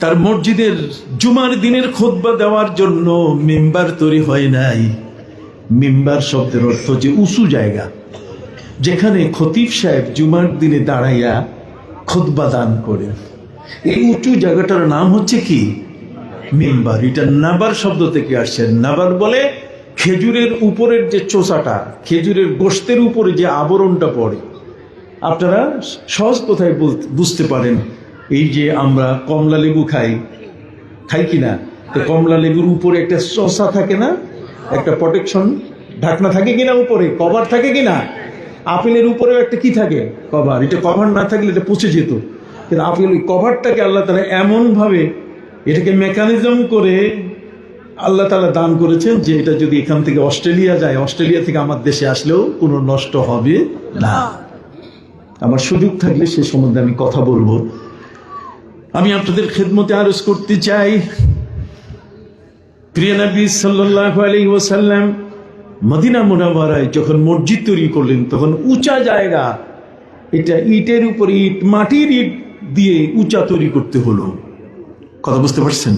তার মসজিদের জুমার দিনের খুতবা দেওয়ার জন্য মিম্বার তৈরি হয় নাই। মিম্বার শব্দের অর্থ যে উঁচু জায়গা, যেখানে খতিব সাহেব জুমার দিনে দাঁড়াইয়া খুতবা দান করেন, এই উঁচু জায়গাটার নাম হচ্ছে কি? মিম্বার। এটা নাবার শব্দ থেকে আসছে। নাবার বলে খেজুরের উপরের যে চোষাটা, খেজুরের গোশতের উপরে যে আবরণটা পড়ে। আপনারা সহজ কথায় বুঝতে পারেন, এই যে আমরা কমলা লেবু খাই কিনা, তো কমলা লেবুর উপরে একটা চোষা থাকে না, একটা প্রোটেকশন ঢাকনা থাকে কিনা, উপরে কভার থাকে কিনা। আপেলের উপরেও একটা কি থাকে? কভার। এটা কভার না থাকলে এটা পচে যেত, কিন্তু আপেল কভারটাকে আল্লাহ তাআলা এমন ভাবে এটাকে মেকানিজম করে আল্লাহ তাআলা দান করেছেন যে এটা যদি এখান থেকে অস্ট্রেলিয়া যায়, অস্ট্রেলিয়া থেকে আমার দেশে আসলেও কোনো নষ্ট হবে না। আমার সুযোগ থাকলে সে সম্বন্ধে আমি কথা বলবো। আমি আপনাদের খেদমতে আরজ করতে চাই, প্রিয় নবী সাল্লাল্লাহু আলাইহি ওয়াসাল্লাম মদিনা মুনাওয়ারায় যখন মসজিদ তৈরি করলেন, তখন উঁচা জায়গা, এটা ইটের উপর ইট, মাটির ইট দিয়ে উঁচা তৈরি করতে হলো। কথা বুঝতে পারছেন?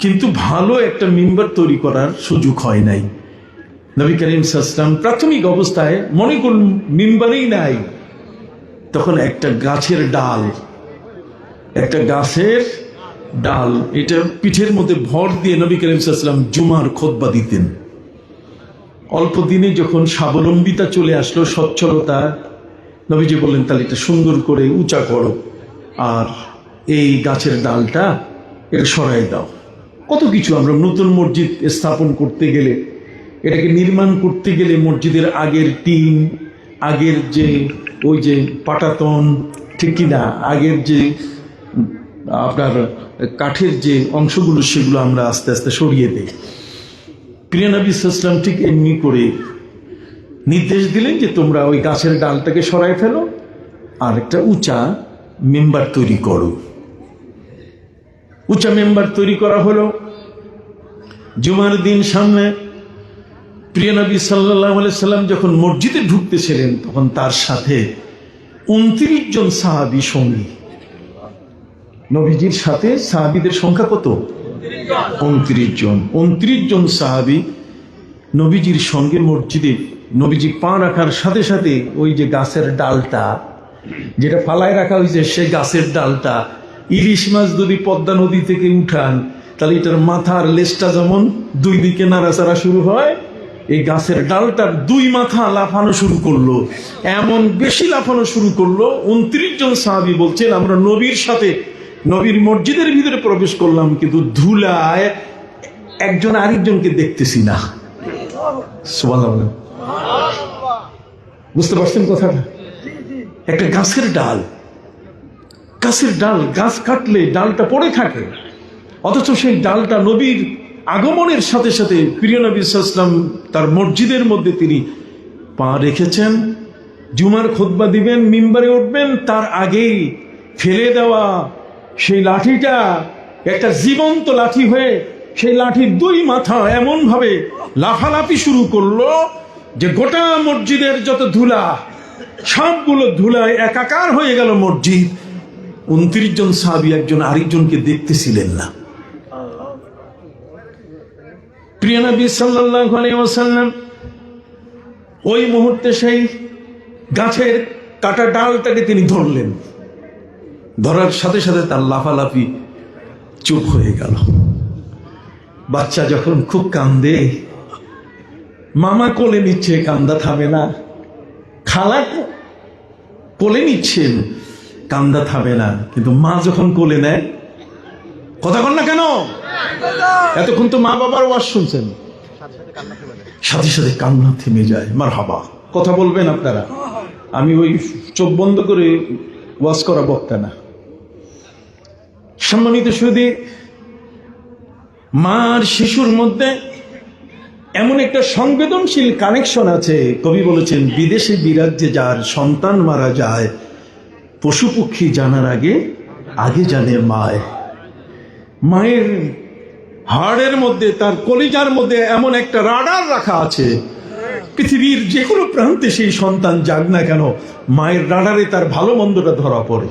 কিন্তু ভালো একটা মিম্বার তৈরি করার সুযোগ হয় নাই। নবী করিম সাল্লাল্লাহু আলাইহি ওয়াসাল্লাম প্রাথমিক অবস্থায় মনে করলেন মিম্বারই নাই, তখন একটা গাছের ডাল, এটা পিঠের মধ্যে ভর দিয়ে নবী করিম সাল্লাল্লাহু আলাইহি ওয়াসাল্লাম জুমার খুতবা দিতেন। অল্প দিনে যখন স্বাবলম্বিতা চলে আসলো, সচ্ছলতা, নবীজি বললেন তাহলে এটা সুন্দর করে উঁচা করো, আর এই গাছের ডালটা এটা সরাই দাও। কত কিছু আমরা নতুন মসজিদ স্থাপন করতে গেলে, এটাকে নির্মাণ করতে গেলে মসজিদের আগের টিন, আগের যে ওই যে পাটাতন, ঠিক কিনা, আগের যে আপনার কাঠের যে অংশগুলো, সেগুলো আমরা আস্তে আস্তে সরিয়ে দিই। প্রিয় নবী সাল্লাল্লাহু আলাইহি ওয়াসাল্লাম ঠিক এমনি করে নির্দেশ দিলেন যে তোমরা ওই গাছের ডালটাকে সরাই ফেলো আর একটা উঁচা মেম্বার তৈরি করো। উঁচা মেম্বার তৈরি করা হলো। জুমার দিন সামনে প্রিয় নবী সাল্লাল্লাহু আলাইহি ওয়াসাল্লাম যখন মসজিদে ঢুকতেছিলেন, তখন তার সাথে 29 জন সাহাবী সঙ্গী। নবীজির সাথে সাহাবীদের সংখ্যা কত? 29 জন। 29 জন সাহাবী নবীজির সঙ্গে মসজিদে। নবীজি পা রাখার সাথে সাথে ওই যে গাছের ডালটা যেটা ফালায় রাখা হয়েছে, সেই গাছের ডালটা, ইলিশ মাছ যদি পদ্মা নদী থেকে উঠান, তাহলে এটার মাথার লেজটা যেমন দুই দিকে নাড়াচাড়া শুরু হয়, এই গাছের ডালটার দুই মাথা লাফানো শুরু করলো। এমন বেশি লাফানো শুরু করলো, 29 জন সাহাবী বলছেন আমরা নবীর সাথে নবীর মসজিদের ভিতরে প্রবেশ করলাম, কিন্তু ধুলায় একজন আরেকজনকে দেখতেছি না। সুবহানাল্লাহ। বুঝতে পারছেন কথাটা? একটা গাছের ডাল, গাছ কাটলে ডালটা পড়ে থাকে, অথচ সেই ডালটা নবীর আগমনের সাথে সাথে প্রিয় নবী সাল্লাল্লাহু আলাইহি ওয়াসাল্লাম তার মসজিদের মধ্যে তিনি পা রেখেছেন। জুমার খুতবা দিবেন, মিম্বারে উঠবেন, তার আগেই ফেলে দেওয়া সেই লাঠিটা একটা জীবন্ত লাঠি হয়ে সেই লাঠির দুই মাথা এমন ভাবে লাফালাফি শুরু করলো যে গোটা মসজিদের যত ধুলা, সবগুলো ধুলায় একাকার হয়ে গেল মসজিদ। 29 জন সাহাবী একজন আরেকজনকে দেখতেছিলেন না। প্রিয় নবী সাল্লাল্লাহু আলাইহি ওয়াসাল্লাম ওই মুহূর্তে সেই গাছের কাটা ডালটাকে তিনি ধরলেন। ধরার সাথে সাথে তার লাফালাফি চুপ হয়ে গেল। বাচ্চা যখন খুব কান্দে, মামা কোলে নিচ্ছে, কান্দা থামে না। খালা কোলে নিচ্ছেন, কান্দা থামে না। কিন্তু মা যখন কোলে নেয়, কথা বল না কেন? এতক্ষণ তো মা বাবার ওয়াজ শুনছেন, সাথে সাথে কান্না থেমে যায়। মারহাবা। কথা বলবেন আপনারা, আমি ওই চোখ বন্ধ করে ওয়াজ করা বক্তা না। সম্মানিত সুধী, মা আর শিশুর মধ্যে এমন একটা সংবেদনশীল কানেকশন আছে। কবি বলেছেন, বিদেশে বিরাজ্যে যার সন্তান মারা যায়, পশু পক্ষী জানার আগে আগে জানে মায়। মায়ের হাড়ের মধ্যে, তার কলিজার মধ্যে এমন একটা রাডার রাখা আছে, পৃথিবীর যে কোনো প্রান্তে সেই সন্তান যাক না কেন, মায়ের রাডারে তার ভালো মন্দটা ধরা পড়ে।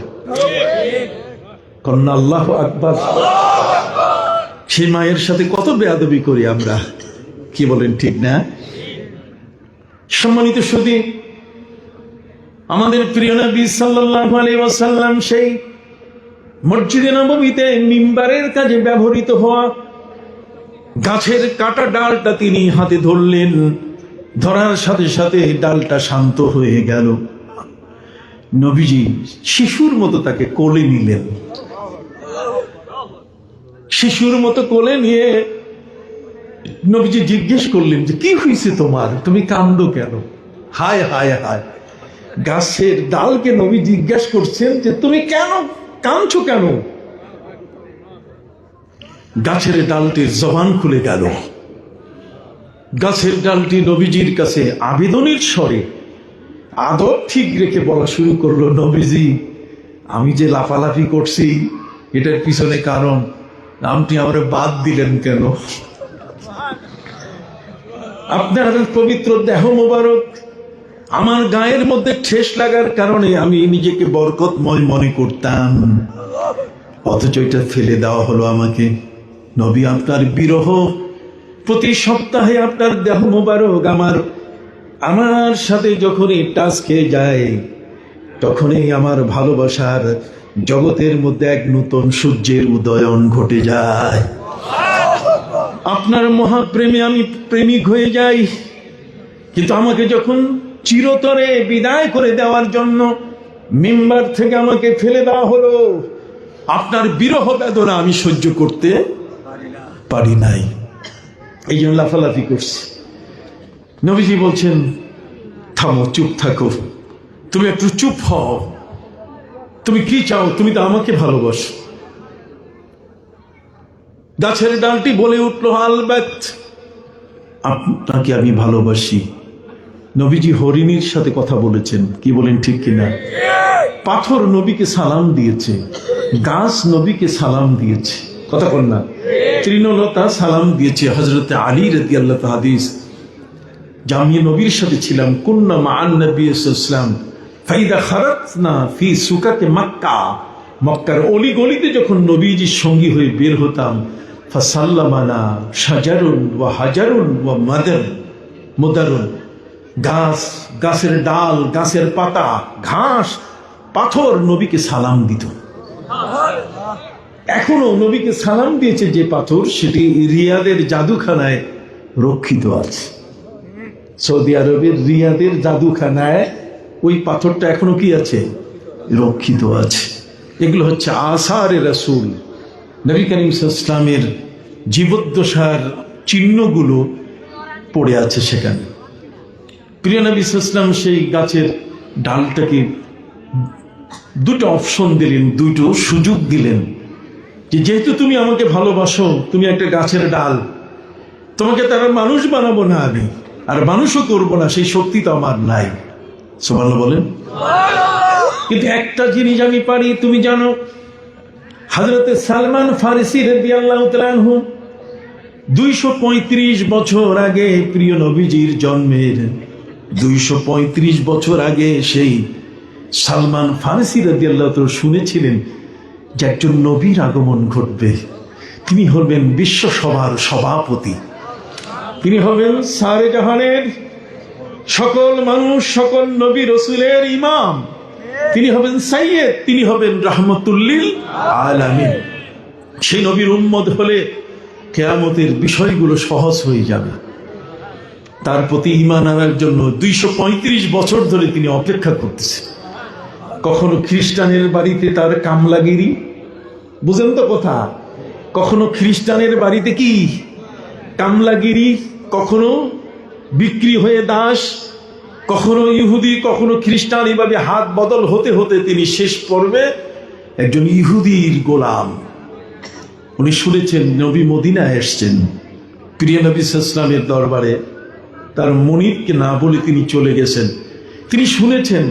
কন্যা আল্লাহু আকবার। সেই মায়ের সাথে কত বেয়াদবি করি আমরা, কি বলেন ঠিক না? সম্মানিত সুধী, আমাদের প্রিয় নবী সাল্লাল্লাহু আলাইহি ওয়াসাল্লাম সেই মসজিদে নববীতে মিম্বারের কাজে ব্যবহৃত হওয়া গাছের কাটা ডালটা তিনি হাতে ধরলেন। ধরার সাথে সাথে ডালটা শান্ত হয়ে গেল। নবীজি শিশুর মতো তাকে কোলে নিলেন। শিশুর মতো কোলে নিয়ে নবীজি জিজ্ঞেস করলেন যে কি হয়েছে তোমার, তুমি কান্দো কেন? হায় হায় হায়, গাছের ডালকে নবী জিজ্ঞাসা করছেন যে তুমি কেন কাঁদছো কেন? গাছের ডালটির জবান খুলে গেল। গাছের ডালটি নবীজির কাছে আবেদনের স্বরে আদব ঠিক রেখে বলা শুরু করলো, নবীজি আমি যে লাফালাফি করছি এটার পিছনে কারণ, আপনি আমার বাদ দিলেন কেন? আপনার পবিত্র দেহ মোবারক আমার গায়ের মধ্যে ঠেস লাগার কারণে আমি নিজেকে বরকতময় মনে করতাম, অথচ এটা ফেলে দেওয়া হলো আমাকে। নবী আপনার বিরহ, প্রতি সপ্তাহে আপনার দেহ মোবারক আমার সাথে যখনই টাচ খেয়ে যায় তখনই আমার ভালোবাসার জগতের মধ্যে এক নতুন সূর্যের উদয়ন ঘটে যায়। আপনার মহাপ্রেমে আমি প্রেমিক হয়ে যাই। কিন্তু আমাকে যখন চিরতরে বিদায় করে দেওয়ার জন্য মিম্বার থেকে আমাকে ফেলে দেওয়া হলো, আপনার বিরহ বেদনা আমি সহ্য করতে পারি নাই, এই জন্য লাফালাফি করছি। নবীজি বলছেন থামো, চুপ থাকো, তুমি একটু চুপ হও, তুমি কি চাও? তুমি তো আমাকে ভালোবাসো। গাছের ডালটি বলে উঠলো, আলবাত আপনাকে আমি ভালোবাসি। নবীজি হরিণীর সাথে কথা বলেছেন, কি বলেন ঠিক কিনা? পাথর নবীকে সালাম দিয়েছে, গাছ নবীকে সালাম দিয়েছে, কথা বল না? তৃণলতা সালাম দিয়েছে। হযরতে আলী রাদিয়াল্লাহু তাআলা হাদিস, জামিয়ে নবীর সাথে ছিলাম, কুন্না মা'আন নবী সাল্লাল্লাহু আলাইহি ওয়াসাল্লাম ফাইদা খারাজনা ফি সুকাতে মক্কা, মক্কার অলি গলিতে যখন নবীজির সঙ্গী হয়ে বের হতাম, ফাসাল্লামানা শাজারুন ওয়া হাজারুন ওয়া মুদারুন, গাছ, গাছের ডাল, গাছের পাতা, ঘাস, পাথর নবীকে সালাম দিত। এখনো নবীকে সালাম দিয়েছে যে পাথর, সেটি রিয়াদের জাদুখানায় রক্ষিত আছে। সৌদি আরবের রিয়াদের জাদুখানায় ওই পাথরটা এখনো কি আছে? রক্ষিত আছে। এগুলো হচ্ছে আসারে রাসূল, নবী করিম সাল্লাল্লাহু আলাইহি ওয়াসাল্লামের জীবদ্দশার চিহ্নগুলো পড়ে আছে সেখানে। প্রিয় নবী সাল্লাল্লাহু আলাইহি ওয়াসাল্লাম সেই গাছের ডালটাকে দুটো অপশন দিলেন, দুটো সুযোগ দিলেন, যে যেহেতু তুমি আমাকে ভালোবাসো, তুমি একটা গাছের ডাল, তোমাকে তারা মানুষ বানাবো না আমি, আর মানুষও করবো না, সেই শক্তি তো আমার নাই। সুবহানাল্লাহ বলেন। কিন্তু একটা জিনিস আমি পারি, তুমি জানো, হযরতে সালমান ফারিসি রাদিয়াল্লাহু তাআলা আনহু 235 বছর আগে, প্রিয় নবীজির জন্মের 235 বছর আগে সেই সালমান ফারিসি রাদিয়াল্লাহু তাআলা শুনেছিলেন যে একজন নবীর আগমন ঘটবে। তিনি হবেন বিশ্বসভার সভাপতি, তিনি হবেন সারে জাহানের সকল মানুষ, সকল নবী রসুলের ইমাম, তিনি হবেন সাইয়্যেদ, তিনি হবেন রাহমাতুল লিল আলামিন। সেই নবীর উম্মত হলে কিয়ামতের বিষয়গুলো সহজ হয়ে যাবে। তার প্রতি ঈমান আনার জন্য 235 বছর ধরে তিনি অপেক্ষা করতেছেন। কখনো খ্রিস্টানের বাড়িতে তার কামলাগিরি, বুঝেন তো কথা, কখনো খ্রিস্টানের বাড়িতে কি কামলাগিরি, কখনো বিক্রি হয়ে দাস, কখনো ইহুদি, কখনো খ্রিস্টান, এইভাবে হাত বদল হতে হতে তিনি শেষ পর্বে একজন ইহুদির গোলাম। উনি শুনেছেন নবী মদিনায় এসছেন, প্রিয় নবী সাল্লাল্লাহু আলাইহি ওয়াসাল্লামের দরবারে তার মনিবকে না বলে তিনি চলে গেছেন। তিনি শুনেছেন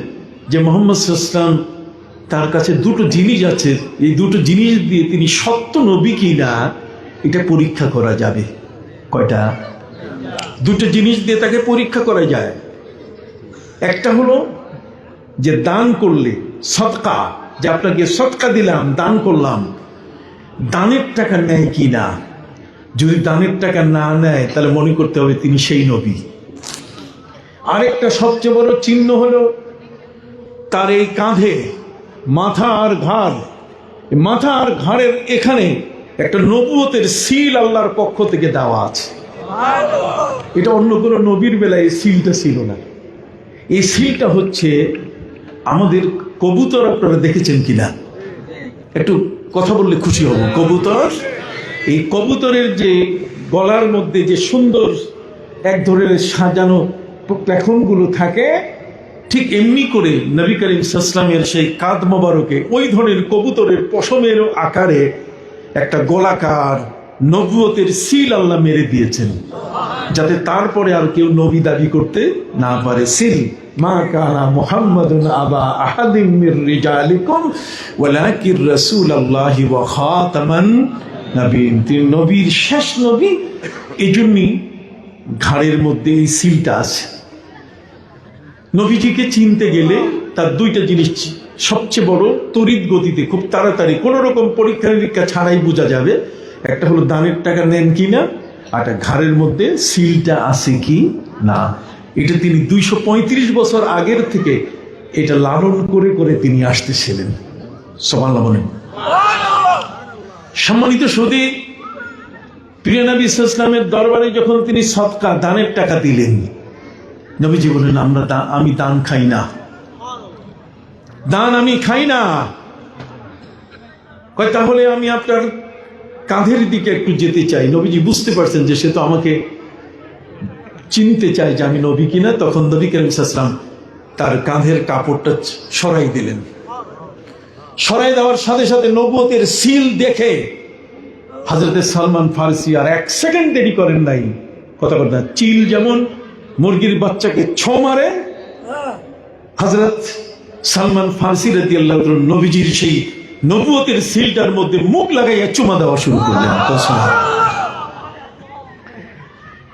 যে মুহাম্মদ সাল্লাল্লাহু আলাইহি ওয়াসাল্লাম, তার কাছে দুটো জিনিস আছে, এই দুটো জিনিস দিয়ে তিনি সত্য নবী কিনা এটা পরীক্ষা করা যাবে। কয়টা? দুটো জিনিস দিয়ে তাকে পরীক্ষা করা যায়। একটা হলো যে দান করলে সদকা, যে আপনাকে সদকা দিলাম, দান করলাম, দানের টাকা নেয় কি না। যদি দানের টাকা না নেয় তাহলে মনে করতে হবে তিনি সেই নবী। আরেকটা সবচেয়ে বড় চিহ্ন হলো তার এই কাঁধে মাথা আর ঘাড়, মাথা আর ঘাড়ের এখানে একটা নবুয়তের সিল আল্লাহর পক্ষ থেকে দেওয়া আছে। এটা অন্য কোনো নবীর বেলায় এই সিলটা ছিল না। এই সিলটা হচ্ছে আমাদের কবুতর, আপনারা দেখেছেন কিনা, একটু কথা বললে খুশি হব। কবুতর, এই কবুতরের যে গলার মধ্যে যে সুন্দর এক ধরনের সাজানো প্যাখনগুলো থাকে, ঠিক এমনি করে নবী করিম সাল্লাল্লাহু আলাইহি ওয়াসাল্লামের সেই কাঁধ মোবারকে ওই ধরনের কবুতরের পশমের আকারে একটা গোলাকার নবুয়তের সিল আল্লাহ মেরে দিয়েছেন, যাতে তারপরে আর কেউ নবী দাবি করতে না পারে। সিল মা কানা মুহাম্মাদুন আবা আহাদিম মির রিজালিকুম ওয়ালাকির রাসূলুল্লাহি ওয়া খাতামান নবীন। তিনি নবীর শেষ নবী, এজন্যই ঘাড়ের মধ্যে এই সিলটা আছে। নবীজিকে চিনতে গেলে তার দুইটা জিনিস সবচেয়ে বড়, তড়িৎ গতিতে খুব তাড়াতাড়ি কোন রকম পরীক্ষা নিরীক্ষা ছাড়াই বোঝা যাবে। একটা হলো দানের টাকা নেন কিনা, আর ঘাড়ের মধ্যে সিলটা আছে কি না। এটা তিনি 235 বছর আগের থেকে এটা লালন করে করে তিনি আসতেছিলেন। সুবহানাল্লাহ বলেন। সম্মানিত সুধী, প্রিয় নবী সাল্লাল্লাহু আলাইহি ওয়াসাল্লামের দরবারে যখন তিনি সদকা দানের টাকা দিলেন, নবীজি বললেন আমি দান খাই না, দান আমি খাই না। কয় তাহলে আমি আপনার কাঁধের দিকে একটু যেতে চাই। নবীজি বুঝতে পারছেন যে সে তো আমাকে চিনতে চায় যে আমি নবী কিনা। তখন নবী করিম সাল্লাল্লাহু আলাইহি ওয়াসাল্লাম তার কাঁধের কাপড়টা সরাই দিলেন। সরাই দেওয়ার সাথে সাথে নবুয়তের সিল দেখে হযরত সালমান ফারসি আর এক সেকেন্ড দেরি করেন নাই। কথা বলতে, চিল যেমন মুরগির বাচ্চাকে ছো মারে, হযরত সালমান ফারসি রাদিয়াল্লাহু তাআলা নবীজির সেই নবুয়তের সিলটার মধ্যে মুখ লাগাইয়া চুমা দেওয়া শুরু করলেন।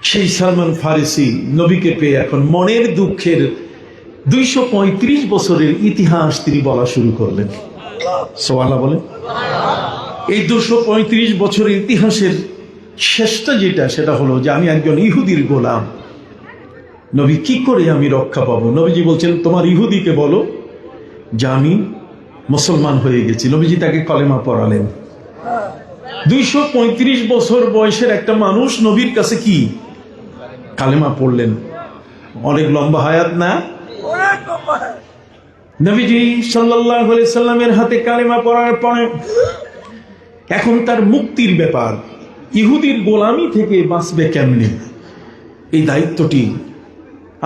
সেই সালমান ফারসি নবীকে পেয়ে এখন মনের দুঃখের 235 বছরের ইতিহাস তিনি বলা শুরু করলেন। সুবহানাল্লাহ বলেন। এই 235 বছরের ইতিহাসের শেষটা যেটা, সেটা হলো যে আমি একজন ইহুদির গোলাম। নবী, কি করে আমি রক্ষা পাবো? নবীজি বলছেন তোমার ইহুদিকে বলো যে আমি মুসলমান হয়ে গেছি। নবীজি তাকে কলেমা পড়ালেন। 235 বছর বয়সের একটা মানুষ নবীর কাছে কি কালেমা পড়লেন? অনেক লম্বা হায়াত না? নবীজি সাল্লাল্লাহু আলাইহি সাল্লামের হাতে কালেমা পড়ার পরে এখন তার মুক্তির ব্যাপার। ইহুদির গোলামি থেকে বাঁচবে কেমনে, এই দায়িত্বটি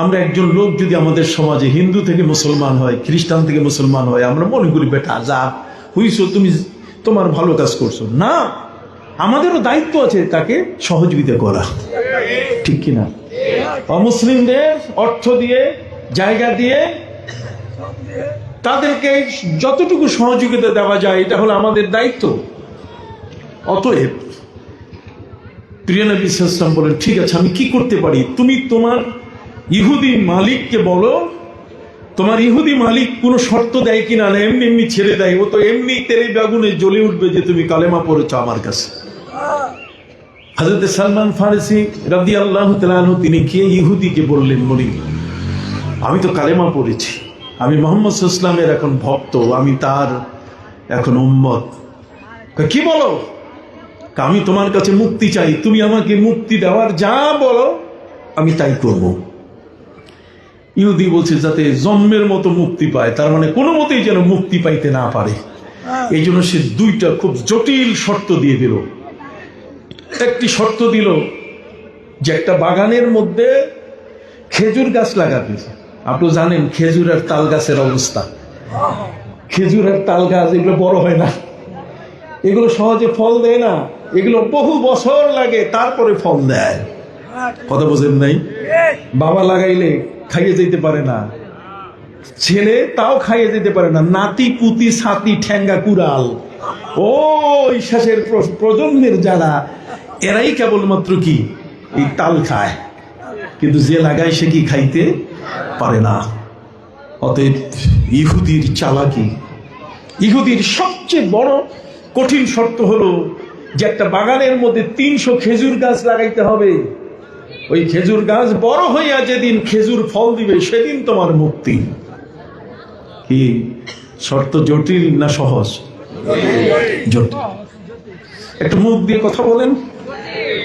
আমরা একজন লোক যদি আমাদের সমাজে হিন্দু থেকে মুসলমান হয়, খ্রিস্টান থেকে মুসলমান হয়, আমরা মনে করি বেটা যা হইছো, তুমি তোমার ভালো কাজ করছো না। আমাদেরও দায়িত্ব আছে তাকে সহযোগিতা করা, ঠিক কিনা? অমুসলিমদের অর্থ দিয়ে, জায়গা দিয়ে তাদেরকে যতটুকু সহযোগিতা দেওয়া যায়, এটা হলো আমাদের দায়িত্ব। অতএব প্রিয় নবী সাল্লাল্লাহু আলাইহি ওয়াসাল্লাম বলেন, ঠিক আছে আমি কি করতে পারি? তুমি তোমার ইহুদি মালিককে বলো। তোমার ইহুদি মালিক কোনো শর্ত দেয় কিনা, না এমনি এমনি ছেড়ে দেয়? ও তো এমনি তেরে বেগুনে জ্বলে উঠবে যে তুমি কালেমা পড়েছো আমার কাছে। হযরত সালমান ফারসি রাদিয়াল্লাহু তাআলা আনহু তিনি গিয়ে ইহুদিকে বললেন, বলি আমি তো কালেমা পড়েছি, আমি মুহাম্মদ সাল্লাল্লাহু আলাইহি ওয়াসাল্লামের এখন ভক্ত, আমি তার এখন উম্মত। কি বলো? আমি তোমার কাছে মুক্তি চাই, তুমি আমাকে মুক্তি দেওয়ার যা বলো আমি তাই করব। ইহুদি বলছে যাতে জন্মের মতো মুক্তি পায়, তার মানে কোনো মতেই যেন মুক্তি পাইতে না পারে। এই জন্য সে দুইটা খুব জটিল শর্ত দিয়ে দিল। একটি শর্ত দিল যে একটা বাগানের মধ্যে খেজুর গাছ লাগাবে। আপনি জানেন খেজুর আর তাল গাছের অবস্থা। খেজুর আর তাল গাছ এগুলো বড় হয় না, এগুলো সহজে ফল দেয় না, এগুলো বহু বছর লাগে তারপরে ফল দেয়। কথা বোঝেন নাই? বাবা লাগাইলে খাইয়ে যেতে পারে না, ছেলে তাও খাইয়ে যেতে পারে না, নাতি পুতি ছাতি ঠ্যাঙ্গা কুড়াল ওই শেষের প্রজন্মের যারা, এরাই কেবলমাত্র কি এই তাল খায়। কিন্তু যে লাগায় সে কি খাইতে পারে না। অতএব ইহুদির চালাকি, ইহুদির সবচেয়ে বড় কঠিন শর্ত হলো যে একটা বাগানের মধ্যে 300 খেজুর গাছ লাগাইতে হবে। ওই খেজুর গাছ বড় হইয়া যেদিন খেজুর ফল দিবে সেদিন তোমার মুক্তি। কি শর্ত জটিল না সহজ? জটিল। একটু মুখ দিয়ে কথা বলেন,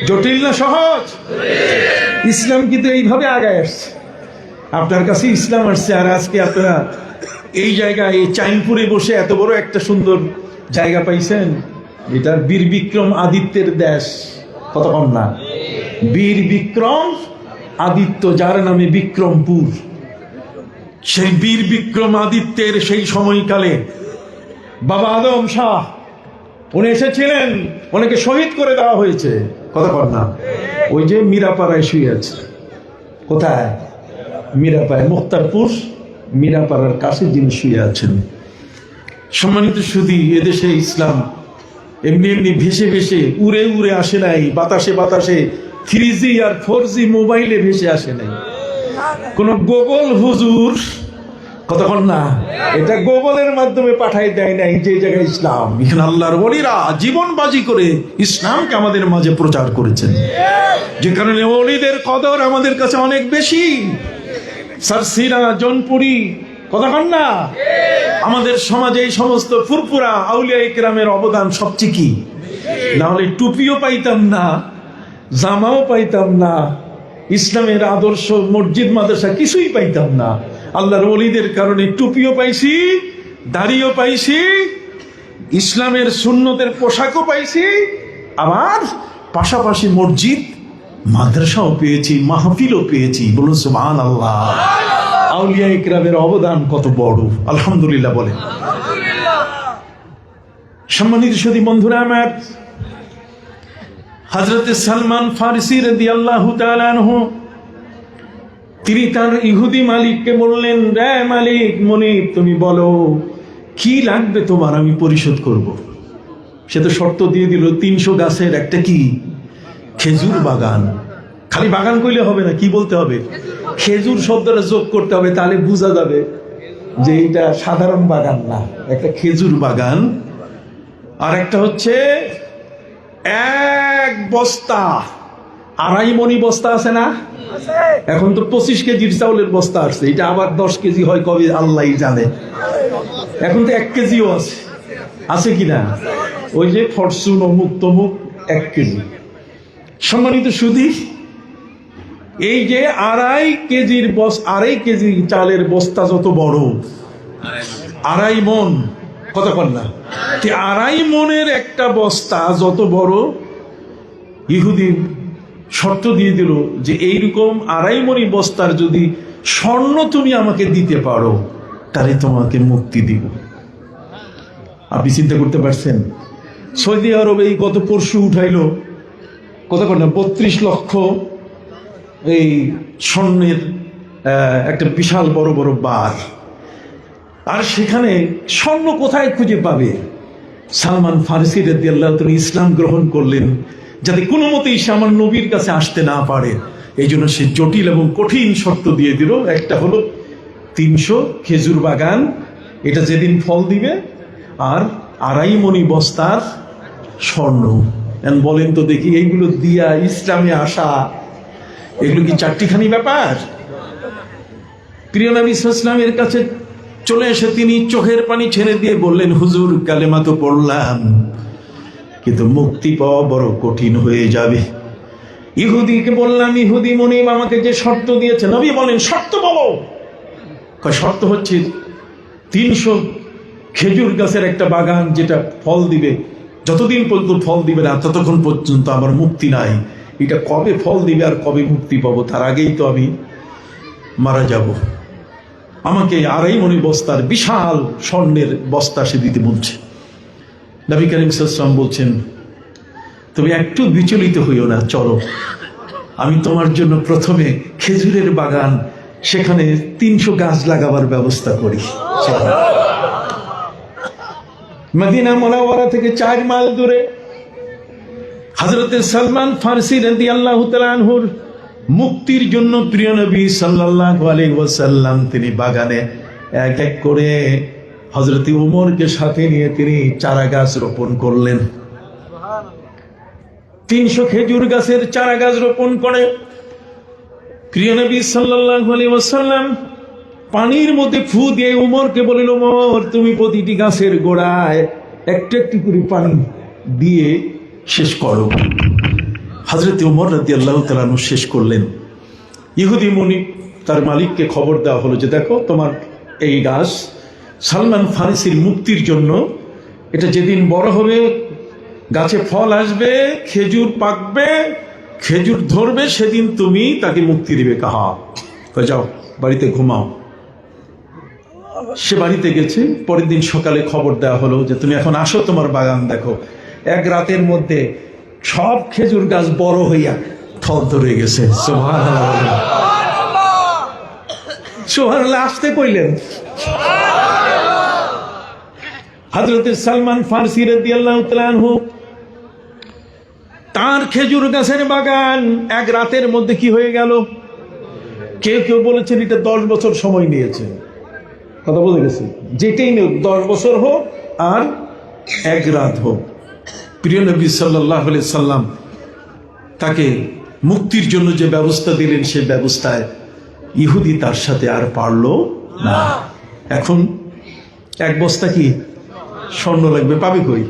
জটিল না সহজ? ইসলাম কিন্তু এইভাবে আগায় আসছে। আপনার কাছে ইসলাম আসছে, আর আজকে আপনারা এই জায়গায় এই চাইনপুরে বসে এত বড় একটা সুন্দর জায়গা পাইছেন। এটা বীর বিক্রম আদিত্যের দেশ, কতক্ষণ না? বীর বিক্রম আদিত্য, যার নামে বিক্রমপুর। সেই বীর বিক্রম আদিত্যের সেই সময়কালে বাবা আদম শাহ উনি এসেছিলেন, ওনাকে শহীদ করে দেওয়া হয়েছে, কতক্ষণ না? ওই যে মীরাপাড়ায় শুয়ে আছে। কোথায়? মীরাপাড়ায়, মুক্তারপুর মীরাপাড়ার কাছে যিনি শুয়ে আছেন। সম্মানিত সুধী, এদেশে ইসলাম এমনি এমনি ভেসে ভেসে উড়ে উড়ে আসে নাই, বাতাসে বাতাসে 3G আর 4G মোবাইলে ভেসে আসে নাই। কোন গোগল হুজুর, কতক্ষণ না, এটা গোগলের মাধ্যমে পাঠাই দেয় নাই যে জায়গায় ইসলাম। এখানে আল্লাহর ওলিরা জীবন বাজি করে ইসলামকে আমাদের মাঝে প্রচার করেছেন, যে কারণে ওলিদের কদর আমাদের কাছে অনেক বেশি। সারসিনা, জনপুরি, কতক্ষণ না? আমাদের সমাজে এই সমস্ত ফুরফুরা আউলিয়া ইকরামের অবদান সবচেয়ে কি? না হলে টুপিও পাইতাম না, জামাও পাইতাম না, ইসলামের আদর্শ মসজিদ মাদ্রাসা কিছুই পাইতাম না। আল্লাহর ওলিদের কারণে টুপিও পাইছি, দাড়িও পাইছি, ইসলামের সুন্নতের পোশাকও পাইছি, আবার পাশাপাশি মসজিদ মাদ্রাসাও পেয়েছি, মাহফিলও পেয়েছি। বলুন সুবহানাল্লাহ। আউলিয়া ইকরামের অবদান কত বড়, আলহামদুলিল্লাহ বলে। সম্মানিত সুধী বন্ধুরা আমার, হযরত সালমান ফারসি রাদিয়াল্লাহু তাআলা আনহু তিনি তার ইহুদি মালিককে বললেন, রে মালিক মনিব, তুমি বলো কি লাগবে তোমার, আমি পরিশোধ করব। সে তো শর্ত দিয়ে দিল 300 গাছের একটা কি খেজুর বাগান। খালি বাগান কইলে হবে না, কি বলতে হবে? খেজুর শব্দটা যোগ করতে হবে, তাহলে বোঝা যাবে যে এটা সাধারণ বাগান না, একটা খেজুর বাগান। আর একটা হচ্ছে 1 বস্তা, 2.5 মণি বস্তা আছে না? এখন তো 25 কেজির চাউলের বস্তা আসছে, এটা আবার 10 কেজি হয় কবে আল্লাহই জানে। এখন তো 1 কেজিও আছে, আছে কিনা? ওই যে ফরচুন অমুক তমুক 1 কেজি। সম্মানিত সুধী, এই যে 2.5 কেজি চালের বস্তা যত বড়, 2.5 মণ, কতক্ষণ না? 2.5 মণের একটা বস্তা যত বড়, ইহুদি শর্ত দিয়ে দিল যে এইরকম 2.5 মণি বস্তার যদি স্বর্ণ তুমি আমাকে দিতে পারো, তাহলে তোমাকে মুক্তি দিব। আপনি চিন্তা করতে পারছেন? সৌদি আরবে এই গত পরশু উঠাইলো কতক্ষণ না 32 লক্ষ এই স্বর্ণের একটা বিশাল বড় বড় বার। আর সেখানে স্বর্ণ কোথায় খুঁজে পাবে? সালমান ফারসি রাদিয়াল্লাহু তাআলা ইসলাম গ্রহণ করলেন যাতে কোনো মতেই সে আমার নবীর কাছে আসতে না পারে। এই জন্য সে জটিল এবং কঠিন শর্ত দিয়ে দিল। একটা হলো 300 খেজুর বাগান, এটা যেদিন ফল দিবে, আর 2.5 মণি বস্তার স্বর্ণ। বলেন তো দেখি, এইগুলো দিয়া ইসলামে আসা, এগুলো কি চারটিখানি ব্যাপার? প্রিয় নবী সাল্লাল্লাহু আলাইহি ওয়াসাল্লামের কাছে চলে এসে তিনি চোখের পানি ছেড়ে দিয়ে বললেন, হুজুর কালেমা তো পড়লাম, কিন্তু মুক্তি পাওয়া বড় কঠিন হয়ে যাবে। ইহুদিকে বললাম, ইহুদি মনিব আমাকে যে শর্ত দিয়েছে। নবী বলেন, শর্ত বলো। শর্ত হচ্ছে 300 খেজুর গাছের একটা বাগান, যেটা ফল দিবে, যতদিন পর্যন্ত ফল দিবে না ততক্ষণ পর্যন্ত আমার মুক্তি নাই। এটা কবে ফল দিবে আর কবে মুক্তি পাবো, তার আগেই তো আমি মারা যাব। আমাকে 2.5 মণি বস্তার বিশাল স্বর্ণের বস্তা সে দিতে বলছে। নবী করিম সাল্লাল্লাহু আলাইহি ওয়াসাল্লাম বলছেন, তুমি একটু বিচলিত হইও না, চলো আমি তোমার জন্য প্রথমে খেজুরের বাগান, সেখানে 300 গাছ লাগাবার ব্যবস্থা করি। মদিনা মুনাওয়ারা থেকে 4 মাইল দূরে হযরত সালমান ফারসি রাদিয়াল্লাহু তাআলা আনহুর মুক্তির জন্য প্রিয় নবী সাল্লাল্লাহু আলাইহি ওয়াসাল্লাম তিনি বাগানে এক এক করে হযরত উমরকে সাথে নিয়ে তিনি চারা গাছ রোপণ করলেন। 300 খেজুর গাছের চারা গাছ রোপণ করে প্রিয় নবী সাল্লাল্লাহু আলাইহি ওয়াসাল্লাম পানির মধ্যে ফু দিয়ে উমরকে বলিল, উমর তুমি প্রতিটি গাছের গোড়ায় একটু একটু করে পানি দিয়ে শেষ করো। হযরত উমর রাদিয়াল্লাহু তাআলা আনহু শেষ করলেন। ইহুদি মুনি তার মালিককে খবর দেওয়া হলো যে দেখো তোমার এই গাছ সালমান ফারিসির মুক্তির জন্য, এটা যেদিন বড় হবে গাছে ফল আসবে, খেজুর পাকবে, খেজুর ধরবে, সেদিন তুমি তাকে মুক্তি দিবে। কাহা যাও বাড়িতে ঘুমাও। সে বাড়িতে গেছে। পরের দিন সকালে খবর দেওয়া হলো যে তুমি এখন আসো, তোমার বাগান দেখো। এক রাতের মধ্যে সব খেজুর গাছ বড় হইয়া ফল ধরে গেছে। সুবহানাল্লাহ, সুবহানাল্লাহ আসতে কইলেন। হযরত সালমান ফারসি রাদিয়াল্লাহু তাআলা আনহু তার খেজুর গাছের বাগান এক রাতের মধ্যে কি হয়ে গেল? কেউ কেউ বলেছেন এটা 10 বছর সময় নিয়েছে। কথা বলে গেছে, যেটাই নেই 10 বছর হোক আর এক রাত হোক। প্রিয় নবী সাল্লাল্লাহু আলাইহি সাল্লাম তাকে মুক্তির জন্য যে ব্যবস্থা দিলেন, সেই ব্যবস্থায় ইহুদি তার সাথে আর পারল না। এখন এক বস্তা কি স্বর্ণ লাগবে, পাবে কই?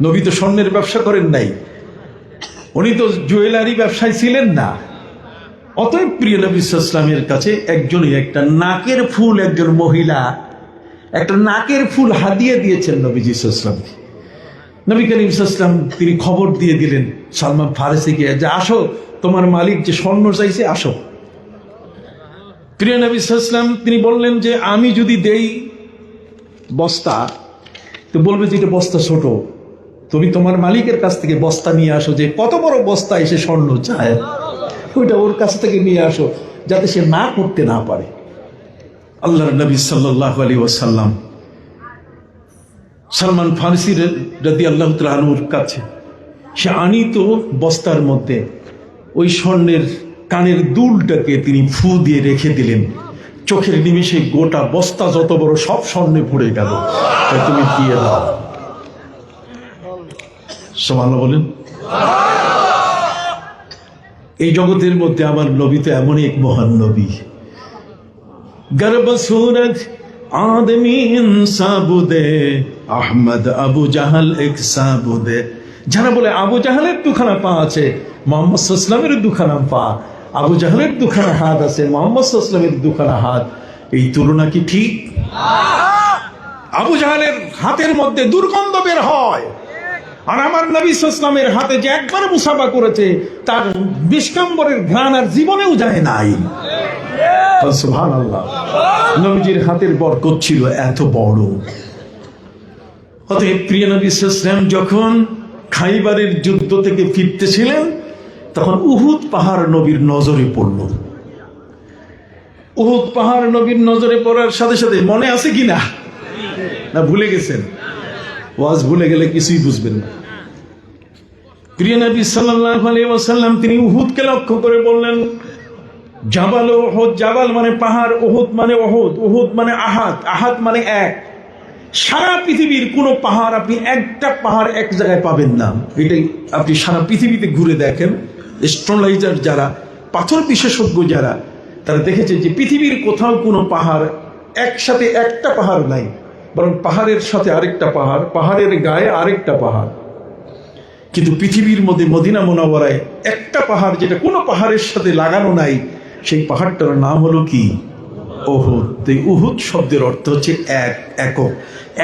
নবী তো স্বর্ণের ব্যবসা করেন নাই, উনি তো জুয়েলারি ব্যবসায় ছিলেন না। অতএব প্রিয় নবী সাল্লাল্লাহু আলাইহি ওয়াসাল্লামের কাছে একজনই একটা নাকের ফুল, একজন মহিলা একটা নাকের ফুল হাদিয়া দিয়েছেন নবীজি সাল্লাল্লাহু আলাইহি ওয়াসাল্লামকে। নবী করিম সাল্লাল্লাহু আলাইহি ওয়াসাল্লাম তিনি খবর দিয়ে দিলেন সালমান ফারসিকে যে আসো, তোমার মালিক যে স্বর্ণ চাইছে, আসো। প্রিয় নবী সাল্লাল্লাহু আলাইহি ওয়াসাল্লাম তিনি বললেন যে আমি যদি দেই বস্তা, তো বলবে যে এটা বস্তা ছোট, তুমি তোমার মালিকের কাছ থেকে বস্তা নিয়ে আসো, যে কত বড় বস্তা এসে স্বর্ণ চায়, ওইটা ওর কাছ থেকে নিয়ে আসো, যাতে সে না করতে না পারে। আল্লাহর নবী সাল্লাল্লাহু আলাইহি ওয়াসাল্লাম সালমান ফারসি রাদিয়াল্লাহু তাআলা আনহুর কাছে সে আনিত বস্তার মধ্যে ওই স্বর্ণের কানের দুলটাকে তিনি ফু দিয়ে রেখে দিলেন। চোখের নিমেষে গোটা বস্তা যত বড় সব স্বর্ণে ভরে গেল। তাই তুমি দিয়ে দাও। সুবহানাল্লাহ বলেন। এই জগতের মধ্যে আমার নবী তো এমনই এক মহান নবী। গর্ব সুরত আদমি ইনসাবুদে আহমদ আবু জাহাল এক সাবুদে। যারা বলে আবু জাহালের দুখানা পা আছে, মুহাম্মদ সাল্লাল্লাহু আলাইহি ওয়াসাল্লামের দুখানা পা, আবু জাহালের দুখানা হাত আছে, মুহাম্মদ সাল্লাল্লাহু আলাইহি ওয়াসাল্লামের দুখানা হাত, এই তুলনা কি ঠিক? আবু জাহালের হাতের মধ্যে দুর্গন্ধ বের হয়, আর আমার নবী সাল্লাল্লাহু আলাইহি ওয়াসাল্লামের হাতে যে একবার মুসাফা করেছে তার বিষ্কাম্বরের ঘ্রাণ আর জীবনেও যায় নাই। সুবহানাল্লাহ, নবীজির হাতের বরকত ছিল এত বড়। অতএব প্রিয় নবী সাল্লাল্লাহু আলাইহি ওয়াসাল্লাম যখন খাইবারের যুদ্ধ থেকে ফিরতেছিলেন, তখন উহুদ পাহাড় নবীর নজরে পড়ল। উহুদ পাহাড় নবীর নজরে পড়ার সাথে সাথে মনে আছে কিনা না ভুলে গেছেন? ওয়াজ ভুলে গেলে কিছুই বুঝবেন না। প্রিয় নবী সাল্লাল্লাহু আলাইহি ওয়াসাল্লাম তিনি উহুদকে লক্ষ্য করে বললেন, জাবাল উহুদ, জাবাল মানে পাহাড়, উহুদ মানে উহুদ, উহুদ মানে আহাদ, আহাদ মানে এক। সারা পৃথিবীর কোন পাহাড় আপনি একটা পাহাড় এক জায়গায় পাবেন না। এটাই আপনি সারা পৃথিবীতে ঘুরে দেখেন, অ্যাস্ট্রোলজার যারা, পাথর বিশেষজ্ঞ যারা, তারা দেখেছে যে পৃথিবীর কোথাও কোনো পাহাড় একসাথে একটা পাহাড় নাই, বরং পাহাড়ের সাথে আরেকটা পাহাড়, পাহাড়ের গায়ে আরেকটা পাহাড়। কিন্তু পৃথিবীর মধ্যে মদিনা মুনাওয়ারায় একটা পাহাড় যেটা কোনো পাহাড়ের সাথে লাগানো নাই, সেই পাহাড়টার নাম হলো কি? উহুদ। এই উহুদ শব্দের অর্থ হচ্ছে এক, একক,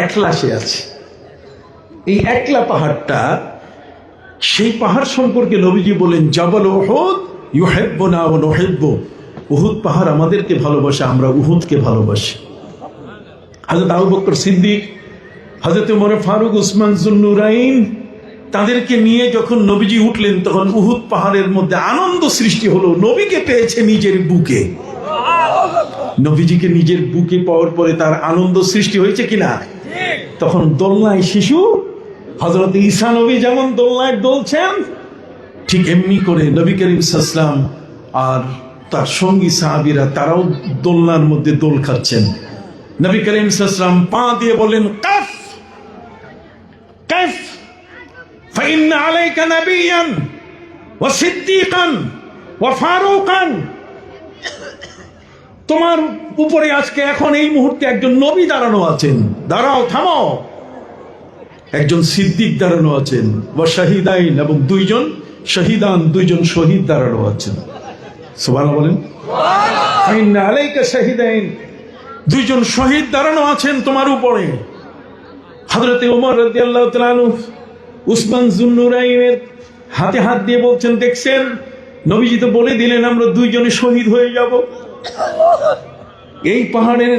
একলা সে আছে। এই একলা পাহাড়টা, সেই পাহাড় সম্পর্কে নবীজি বলেন, জাবাল উহুদ ইউহিব্বুনা ওয়া নুহিব্বু। উহুদ পাহাড় আমাদেরকে ভালোবাসে, আমরা উহুদকে ভালোবাসি। হযরত আবু বকর সিদ্দিক, হযরত ওমর ফারুক, উসমান যুন্নুরাইন, তাদেরকে নিয়ে যখন নবীজি উঠলেন, তখন উহুদ পাহাড়ের মধ্যে আনন্দ সৃষ্টি হলো। নবীকে পেয়েছে নিজের বুকে। নবীজিকে নিজের বুকে পাওয়ার পরে তার আনন্দ সৃষ্টি হয়েছে কিনা? তখন দোলনায় শিশু হযরত ঈসা নবী যেমন দোলনায় দোলছেন, ঠিক এমনি করে নবী করিম সাল্লাল্লাহু আলাইহি ওয়াসাল্লাম আর তার সঙ্গী সাহাবীরা তারাও দোলনার মধ্যে দোল খাচ্ছেন। নবী করিম সাল্লাল্লাহু আলাইহি ওয়াসাল্লাম পা দিয়ে বললেন, কাফ কাফ ফাইন্না আলাইকা নাবিয়ান ওয়া সিদ্দীকান ওয়া ফারুকান, তোমার উপরে আজকে এখন এই মুহূর্তে একজন নবী দাঁড়ানো আছেন, দাঁড়াও, থামো। একজন সিদ্দিক দাঁড়ানো আছেন, ওয়া শাহিদাইন, এবং দুইজন শহীদান, দুইজন শহীদ দাঁড়ানো আছেন। সুবহানাল্লাহ বলেন। ফাইন্না আলাইকা শাহিদাইন, দুইজন শহীদ দাঁড়ানো আছেন তোমার উপরে। হযরতে ওমর রাদিয়াল্লাহু তাআলা আনহু উসমান যুন্নুরাইনের হাতে হাত দিয়ে বলছেন, দেখছেন নবীজি তো বলে দিলেন আমরা দুইজনে শহীদ হয়ে যাব। এই পাহাড়ের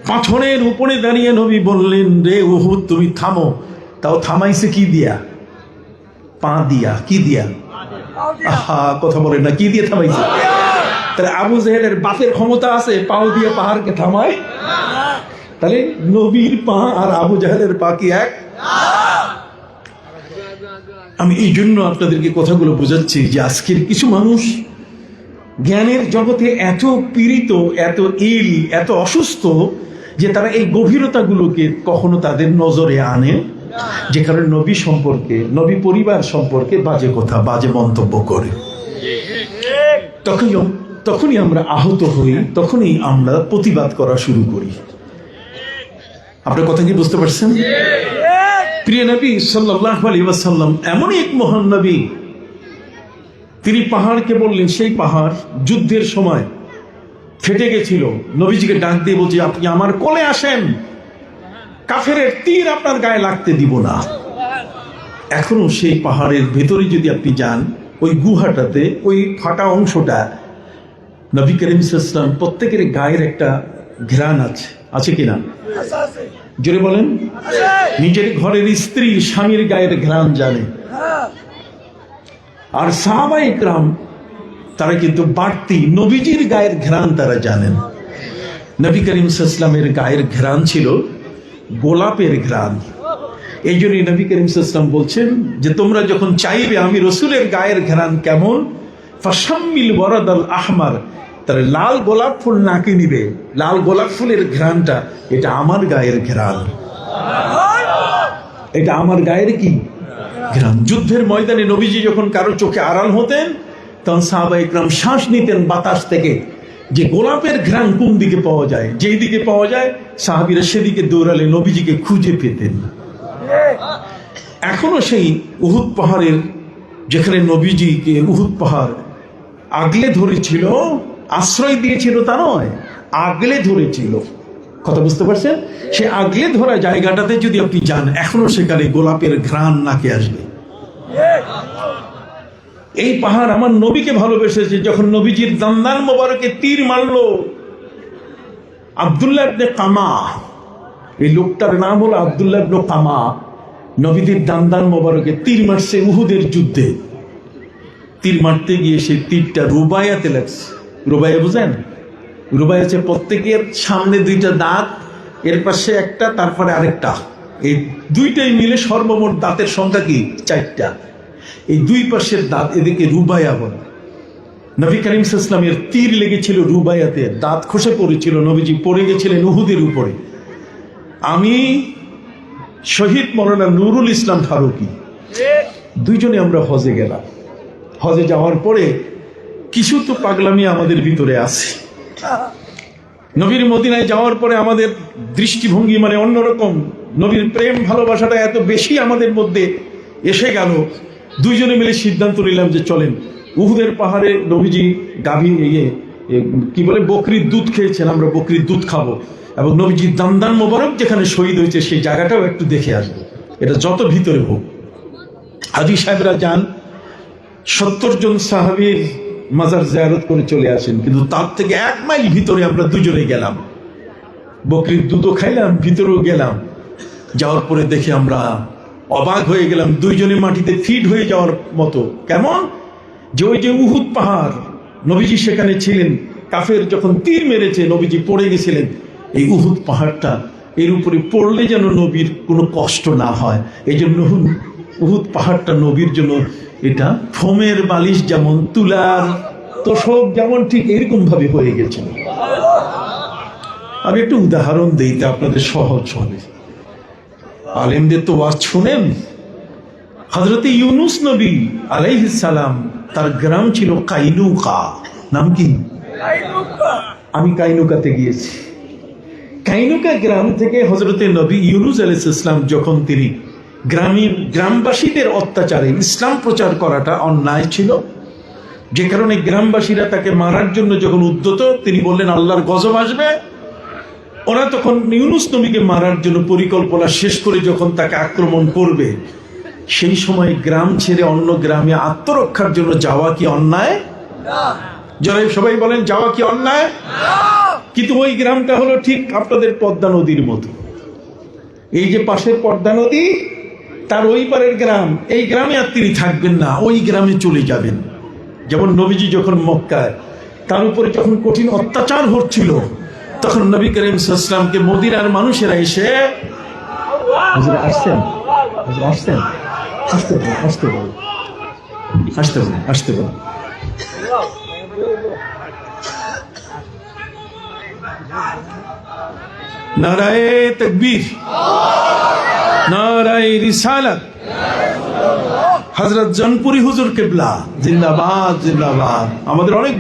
পাথরের উপরে দাঁড়িয়ে নবী বললেন, রে উহুদ তুমি থামো। তাও থামাইছে কি দিয়া? পা দিয়া। কি দিয়া? আহা, কথা বলেন না, কি দিয়ে থামাইছে? তাহলে আবু জেহেলের বাপের ক্ষমতা আছে পাও দিয়ে পাহাড়কে থামায়? তাহলে নবীর পা আর আবু জাহেলের পা কি এক? আমি এই জন্য আপনাদেরকে কথাগুলো বোঝাচ্ছি যে আজকের কিছু মানুষ জ্ঞানের জগতে এত পীড়িত, এত ইল, এত অসুস্থ যে তারা এই গভীরতাগুলোকে কখনো তাদের নজরে আনে, যে কারণে নবী সম্পর্কে, নবী পরিবার সম্পর্কে বাজে কথা, বাজে মন্তব্য করে। তখনই আমরা আহত হই, তখনই আমরা প্রতিবাদ করা শুরু করি। আপনার কথা কি বুঝতে পারছেন? প্রিয় নবী সাল্লাল্লাহু আলাইহি ওয়াসাল্লাম এমনই এক মহান নবী, তিনি পাহাড়কে বললেন, সেই পাহাড় যুদ্ধের সময় ফেটে গেছিল, নবীজিকে ডাক দিয়ে বলছি, আপনি আমার কোলে আসেন, কাফেরের তীর আপনার গায়ে লাগতে দিব না। এখনো সেই পাহাড়ের ভেতরে যদি আপনি যান, ওই গুহাটাতে, ওই ফাটা অংশটা, নবী করিম সাল্লাল্লাহু আলাইহি ওয়াসাল্লাম প্রত্যেকের গায়ের একটা ঘ্রাণ আছে, আছে কিনা? জোরে বলেন। নিজের ঘরের স্ত্রী স্বামীর গায়ের ঘ্রাণ জানে, আর সাহাবায়ে ইকরাম তারা কিন্তু বাড়তি নবীজির গায়ের ঘ্রাণ তারা জানেন। নবী করিম সাল্লাল্লাহু আলাইহি ওয়াসাল্লামের গায়ের ঘ্রাণ ছিল গোলাপের ঘ্রাণ। এই জন্যই নবী করিম সাল্লাল্লাহু আলাইহি ওয়াসাল্লাম বলছেন যে তোমরা যখন চাইবে আমি রসুলের গায়ের ঘ্রাণ কেমন, ফাশাম্মিল ওয়ারাদাল আহমার, তাহলে লাল গোলাপ ফুল নাকি নিবে, লাল গোলাপ ফুলের ঘ্রাণটা, এটা আমার গায়ের ঘ্রাণ, এটা আমার গায়ের কি ঘ্রাণ। যুদ্ধের ময়দানে নবীজি যখন কারো চোখে আড়াল হতেন, তখন সাহাবায়ে ইকরাম শ্বাস নিতেন বাতাস থেকে, যে গোলাপের ঘ্রাণ কোন দিকে পাওয়া যায়, যেই দিকে পাওয়া যায় সাহাবীরা সেদিকে দৌড়ালে নবীজিকে খুঁজে পেতেন। এখনো সেই উহুদ পাহাড়ের, যেখানে নবীজিকে উহুদ পাহাড় আগলে ধরেছিল, আশ্রয় দিয়েছিল তা নয়, আগলে ধরেছিল। কথা বুঝতে পারছেন? সে আগলে ধরা জায়গাটাতে যদি আপনি যান, এখনো সেখানে গোলাপের ঘ্রাণ নাকে আসবে। এই পাহাড় আমার নবীকে ভালোবেসেছে। যখন নবীজির দান্দান মোবারকে তীর মারলো আব্দুল্লাহ ইবনে কামা, এই লোকটার নাম হলো আব্দুল্লাহ ইবনে কামা, নবীজির দান্দান মোবারকে তীর মারছে উহুদের যুদ্ধে। তীর মারতে গিয়ে সেই তীরটা রুবায়াতে লাগছে। রুবাইয়া বুঝেন? রুবাইয়া হচ্ছে প্রত্যেকের সামনে দুইটা দাঁত, এর পাশে একটা, তারপরে আরেকটা, এই দুইটাই মিলে সর্বমোট দাঁতের সংখ্যা কি? 4টা। এই দুই পাশের দাঁত, এদিকে রুবাইয়া বলে। নবী করিম সাল্লাল্লাহু আলাইহি ওয়াসাল্লামের তীর লেগেছিল রুবাইয়াতে, দাঁত খসে পড়েছিল, নবীজি পড়ে গেছিলেন উহুদের উপরে। আমি শহীদ মৌলানা নুরুল ইসলাম ফারুকী, দুইজনে আমরা হজে গেলাম। হজে যাওয়ার পরে কিছু তো পাগলামি আমাদের ভিতরে আছে। নবীর মদিনায় যাওয়ার পরে আমাদের দৃষ্টিভঙ্গি মানে অন্যরকম, নবীর প্রেম ভালোবাসাটা এত বেশি আমাদের মধ্যে এসে গেল, দুইজনে মিলে সিদ্ধান্ত নিলাম যে চলেন উহুদের পাহাড়ে নবীজি গাভী কি বলে বকরির দুধ খেয়েছেন, আমরা বকরির দুধ খাবো, এবং নবীজির দান্দান মোবারক যেখানে শহীদ হয়েছে সেই জায়গাটাও একটু দেখে আসবো, এটা যত ভিতরে হোক। হাজী সাহেবরা যান, 70 জন সাহাবীর মাজার জিয়ারত করে চলে আসেন, কিন্তু তার থেকে 1 মাইল ভিতরে আমরা দুজনে গেলাম, বকরির দুধও খাইলাম, ভিতরেও গেলাম। যাওয়ার পরে দেখে আমরা অবাক হয়ে গেলাম, দুইজনে মাটিতে ফিট হয়ে যাওয়ার মতো। কেমন? যে ওই যে উহুদ পাহাড়, নবীজি সেখানে ছিলেন, কাফের যখন তীর মেরেছে নবীজি পড়ে গেছিলেন, এই উহুদ পাহাড়টা এর উপরে পড়লে যেন নবীর কোনো কষ্ট না হয়, এই জন্য উহুদ পাহাড়টা নবীর জন্য এটা ফোমের বালিশ, যেমন তুলার তোষক যেমন ঠিক এরকম ভাবে হয়ে গেছিল। আমি একটু উদাহরণ দিই তা আপনাদের সহজ হবে। আলেমদের তো ওয়াজ শুনেন। হযরত ইউনুস নবী আলাইহিস সালাম, তার গ্রাম ছিল কাইনুকা। নাম কি? আমি কাইনুকাতে গিয়েছি। কাইনুকা গ্রাম থেকে হযরত নবী ইউনুস আলাইহিস সালাম যখন তিনি গ্রামবাসীদের অত্যাচারে ইসলাম প্রচার করাটা অন্যায় ছিল, যে কারণে গ্রামবাসীরা তাকে মারার জন্য যখন উদ্যত, তিনি বললেন আল্লাহর গজব আসবে। ওরা তখন ইউনুস নবীকে মারার জন্য পরিকল্পনা শেষ করে যখন তাকে আক্রমণ করবে, সেই সময় গ্রাম ছেড়ে অন্য গ্রামে আত্মরক্ষার জন্য যাওয়া কি অন্যায়? যারা সবাই বলেন যাওয়া কি অন্যায়? কিন্তু ওই গ্রামটা হলো ঠিক আপনাদের পদ্মা নদীর মতো। এই যে পাশের পদ্মা নদী, তার ওই পারের গ্রাম, এই গ্রামে আর তিনি থাকবেন না, ওই গ্রামে চলে যাবেন। যেমন নবীজি যখন মক্কায়, তার উপরে যখন কঠিন অত্যাচার হচ্ছিল, তখন নবী করিম সাল্লাল্লাহু আলাইহি ওয়াসাল্লামকে মদিনার মানুষেরা এসে আসতে বলেন। নারায়ে তাকবীর, নারায়ে রিসালাত। হযরত জনপুরি হুজুর কিবলা জিন্দাবাদ জিন্দাবাদ। আমাদের অনেক